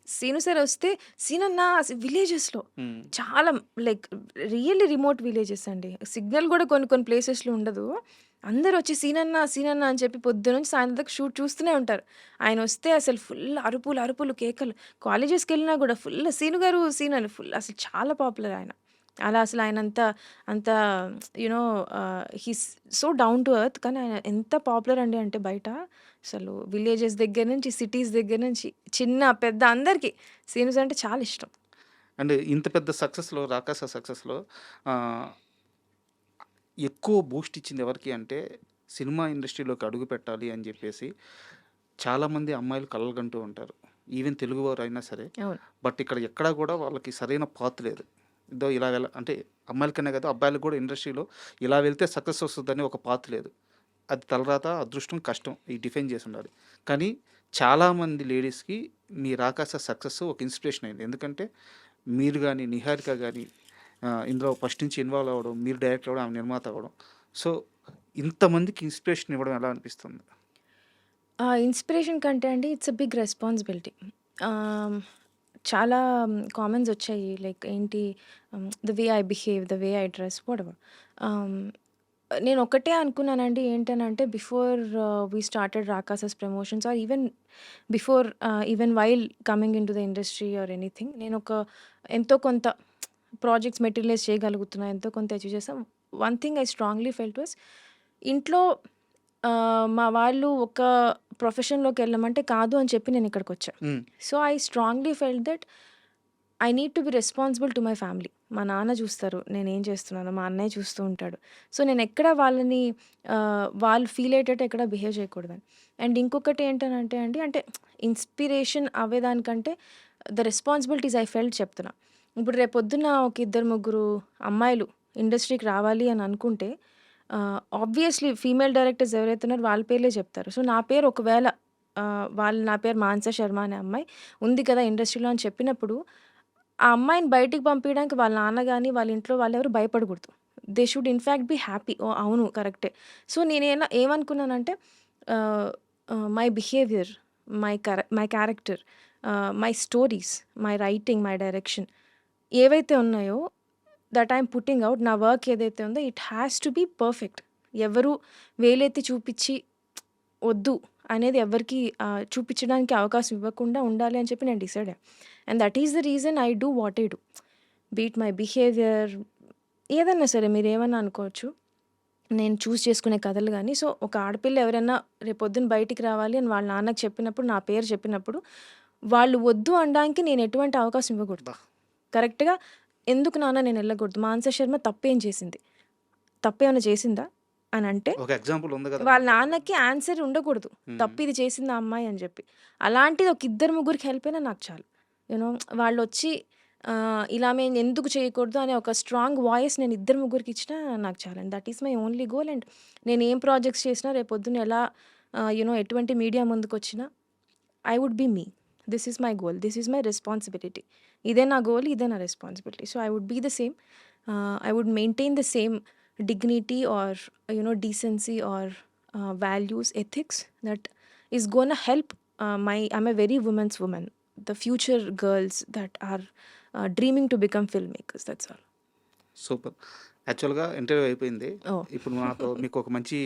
సీను సార్ వస్తే సీనన్నా విలేజెస్‌లో హ్మ్. చాలా లైక్ రియల్లీ రిమోట్ విలేజెస్ అండి. సిగ్నల్ గూడా కొన్ని కొన్ని ప్లేసెస్‌లో ఉండదు. అందరొచ్చి సీనన్నా, సీనన్నా అని చెప్పి పొద్దున్నుంచి సాయంత్రం దాకా షూట్ చూస్తూనే ఉంటారు. ఆయనొస్తే అసలు ఫుల్ అరుపులు, అరుపులు, కేకలు. కాలేజెస్‌కెళ్ళినా గూడా ఫుల్ సీను గారు, సీను అని ఫుల్ అసలు చాలా పాపులర్ ఆయన. అలా అసలు ఆయనంత అంత you know he's so down to earth. కానీ ఆయన ఎంత పాపులర్ అండి అంటే బయట అసలు విలేజెస్ దగ్గర నుంచి, సిటీస్ దగ్గర నుంచి, చిన్న, పెద్ద అందరికి సీనుస్ అంటే చాలా ఇష్టం. అండ్ ఇంత పెద్ద సక్సెస్‌లో 'రాకాస' సక్సెస్‌లో ఆహ్, ఎక్కువ బూస్ట్ ఇచ్చింది ఎవరికి అంటే సినిమా ఇండస్ట్రీలోకి అడుగుపెట్టాలి అని జెప్పేసి చాలామంది అమ్మాయిలు కలలుగంటూ ఉంటారు. ఈవెన్ తెలుగువారైనా సరే. అవును. బట్ ఇక్కడ ఎక్కడా గూడా వాళ్ళకి సరైన పాత్ లేదు. ఇదో ఇలా అంటే అమ్మాయిలకనే కాదు అబ్బాయిలకు కూడా ఇండస్ట్రీలో ఇలా వెళ్తే సక్సెస్ వస్తదని ఒక పాత్ లేదు. అది తలరాత, అదృష్టం, కష్టం ఈ డిఫైన్ చేసుండాలి. కానీ చాలామంది లేడీస్‌కి మీ 'రాకాస' సక్సెస్ ఒక ఇన్‌స్పిరేషన్ అయింది. ఎందుకంటే మీరు గాని, నిహారిక గాని ఇందులో ఫస్ట్ నుంచి ఇన్వాల్వ్ అవ్వడం, మీరు డైరెక్టర్ అవ్వడం, ఆమె నిర్మాత అవ్వడం. సో, ఇంతమందికి ఇన్‌స్పిరేషన్ ఇవ్వడం ఎలా అనిపిస్తుంది? ఇన్‌స్పిరేషన్ కంటే అండి ఇట్స్ ఎ బిగ్ రెస్పాన్సిబిలిటీ. ఆహ్, చాలా కామెంట్స్ వచ్చాయి. లైక్ ఏంటి the way I behave, the way I dress whatever. Ah, నేను ఒకటే అనుకున్నానండి. ఏంటనంటే before we started 'Rakasa's' promotions or even before even while coming into the industry or anything నేనొక ఎంతో కొంత ప్రాజెక్ట్స్ మెటీరియలైజ్ చేయగలుగుతున్నా. ఎంతో కొంత అచీవ్ చేశా. One thing I strongly felt was ఇంట్లో మా వాళ్ళు ఒక ప్రొఫెషన్‌లోకెళ్ళమంటే కాదు అని చెప్పి నేనిక్కడికొచ్చా. హ్మ్. So, I strongly felt that I need to be responsible to my family. మా నాన్న చూస్తారు నేనేం చేస్తున్నానో, మా అన్నయ్య చూస్తూ ఉంటాడు. సో, నేనెక్కడ వాళ్ళని వాళ్ళు ఫీల్ అయ్యేటట్టు ఎక్కడ బిహేవ్ చేయకూడదని. అండ్ ఇంకొకటి ఏంటనంటే అండి అంటే ఇన్‌స్పిరేషన్ అవ్వేదానికంటే ద రెస్పాన్సిబిలిటీస్ ఐ ఫెల్ట్ చెప్తున్నా. ఇప్పుడు రేపొద్దున ఒక ఇద్దరు, ముగ్గురు అమ్మాయిలు ఇండస్ట్రీకి రావాలి అని అనుకుంటే ఆబ్వియస్‌లీ ఫీమేల్ డైరెక్టర్స్ ఎవరైతే ఉన్నారో వాళ్ళ పేర్లే చెప్తారు. సో, నా పేరు ఒకవేళ నా పేరు మానస శర్మ అనే అమ్మాయి ఉంది కదా ఇండస్ట్రీలో అని చెప్పినప్పుడు, ఆ అమ్మాయిని బయటికి పంపియడానికి వాళ్ళ నాన్న గాని, వాళ్ళ ఇంట్లో వాళ్ళెవరు భయపడకూడదు. They should in fact be happy. Oh! అవును కరెక్టే. సో, ఏమనుకున్నానంటే ah, my behaviour, my character, my stories, my writing, my direction ఏవైతే ఉన్నాయో that I am putting out నా వర్క్ ఏదైతే ఉందో it has to be perfect. ఎవరు వేలెత్తి చూపిచ్చి వద్దు అనేది ఎవ్వరికీ చూపిచ్చడానికి అవకాశం ఇవ్వకుండా ఉండాలి అని చెప్పి నేను డిసైడ్ అయ్యా. And that is the reason I do what I do. Be it my behaviour ఏదన్నా సరే మీరేమన్నా అనుకోవచ్చు. నేను చూజ్ చేసుకునే కథలు గానీ, సో ఒక ఆడపిల్ల ఎవరైనా రేపొద్దున బయటికి రావాలి అని వాళ్ళ నాన్నకి చెప్పినప్పుడు, నా పేరు చెప్పినప్పుడు వాళ్ళు వద్దు అనడానికి నేను ఎటువంటి అవకాశం ఇవ్వకూడదు. బా! కరెక్ట్‌గా ఎందుకు నాన్న నేను వెళ్ళకూడదు? మానస శర్మ తప్పేం చేసింది? తప్పేమైనా చేసిందా? అని అంటే ఒక ఎగ్జాంపుల్ ఉంది కదా! వాళ్ళ నాన్నకి ఆన్సర్ ఉండకూడదు. తప్పు ఇది చేసింది ఆ అమ్మాయి అని చెప్పి. అలాంటిది ఒక ఇద్దరు ముగ్గురికి హెల్ప్ అయినా నాకు చాలు. యూనో వాళ్ళొచ్చి ఇలా మేము ఎందుకు చేయకూడదు అనే ఒక స్ట్రాంగ్ వాయిస్ నేను ఇద్దరు ముగ్గురికి ఇచ్చినా నాకు చాలు. And that is my only goal. And నేను ఏం ప్రాజెక్ట్స్ చేసినా రేపొద్దున ఎలా ఎటువంటి మీడియా ముందుకొచ్చినా I would be me. This is my goal. This is my responsibility. ఇదే నా గోల్. ఇదే నా responsibility. So I would be the same. I would maintain the same dignity or decency or values, ethics that is gonna help I'm a very woman's woman, the future girls that are dreaming to become filmmakers. That's all. Super. యాక్చువల్‌గా interview అయిపోయింది. Oh. ఇప్పుడు నాతో మీకు ఒక మంచి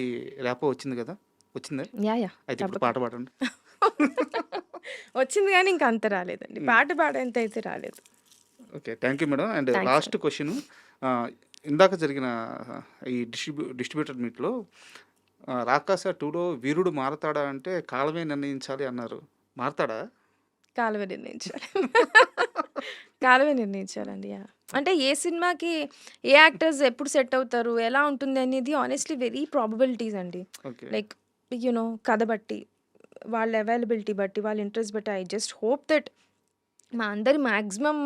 rapport వచ్చింది కదా! వచ్చిందా? Yeah. అయితే ఇప్పుడు పాట పాడండి. వచ్చింది కానీ ఇంకా అంత రాలేదండి. పాట పాడేంత అయితే రాలేదు. Okay. Thank you madam. And Thanks, last question, ఇందాక జరిగిన ఈ డిస్ట్రిబ్యూటర్ మీట్‌లో రాకాస 2లో వీరుడు మారతాడా అంటే కాలమే నిర్ణయించాలి అన్నారు. మారతాడా? కాలమే నిర్ణయించాలి. కాలమే నిర్ణయించాలండి. యాహ్! అంటే ఏ సినిమాకి ఏ యాక్టర్స్ ఎప్పుడు సెట్ అవుతారు, ఎలా ఉంటుంది అనేది హానెస్ట్‌లీ వెరీ ప్రాబబిలిటీస్ అండి. ఓకే. లైక్ కథ బట్టి, వాళ్ళ అవైలబిలిటీ బట్టి, వాళ్ళ ఇంట్రెస్ట్ బట్టి. ఐ జస్ట్ హోప్ దట్ మా అందరి maximum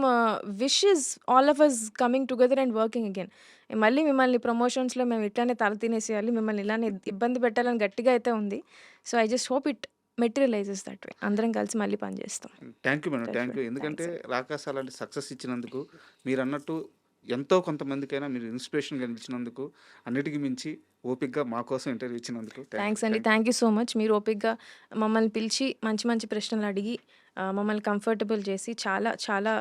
wish is all of us coming together and working again. మళ్ళీ మిమ్మల్ని ప్రమోషన్స్‌లో మేము ఇట్లానే తల తినేసేయాలి, మిమ్మల్ని ఇలానే ఇబ్బంది పెట్టాలని గట్టిగా అయితే ఉంది. So I just hope it materializes that way. అందరం కలిసి మళ్ళీ పని చేస్తాం. Thank you madam. Thank you. Definitely. ఎందుకంటే Thanks. రాకాస అలాంటి సక్సెస్ ఇచ్చినందుకు, మీరన్నట్టు ఎంతో కొంతమందికైనా మీరు ఇన్స్పిరేషన్‌గా నిలిచినందుకు, అన్నిటికి మించి ఓపికగా మా కోసం ఇంటర్వ్యూ ఇచ్చినందుకు థ్యాంక్స్ అండి. Thank you so much. మీరు ఓపికగా మమ్మల్ని పిలిచి మంచి మంచి ప్రశ్నలు అడిగి మమ్మల్ని కంఫర్టబుల్ చేసి చాలా చాలా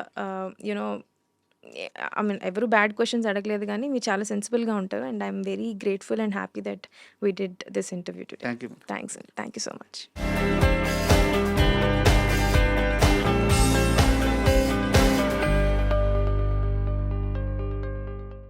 ఐ మీన్ ఎవరు బ్యాడ్ క్వశ్చన్స్ అడగలేదు కానీ మీరు చాలా సెన్సిబుల్గా ఉంటారు. And I'm very grateful and happy that we did this interview today. Thank you. Thanks అండి. Thank you so much.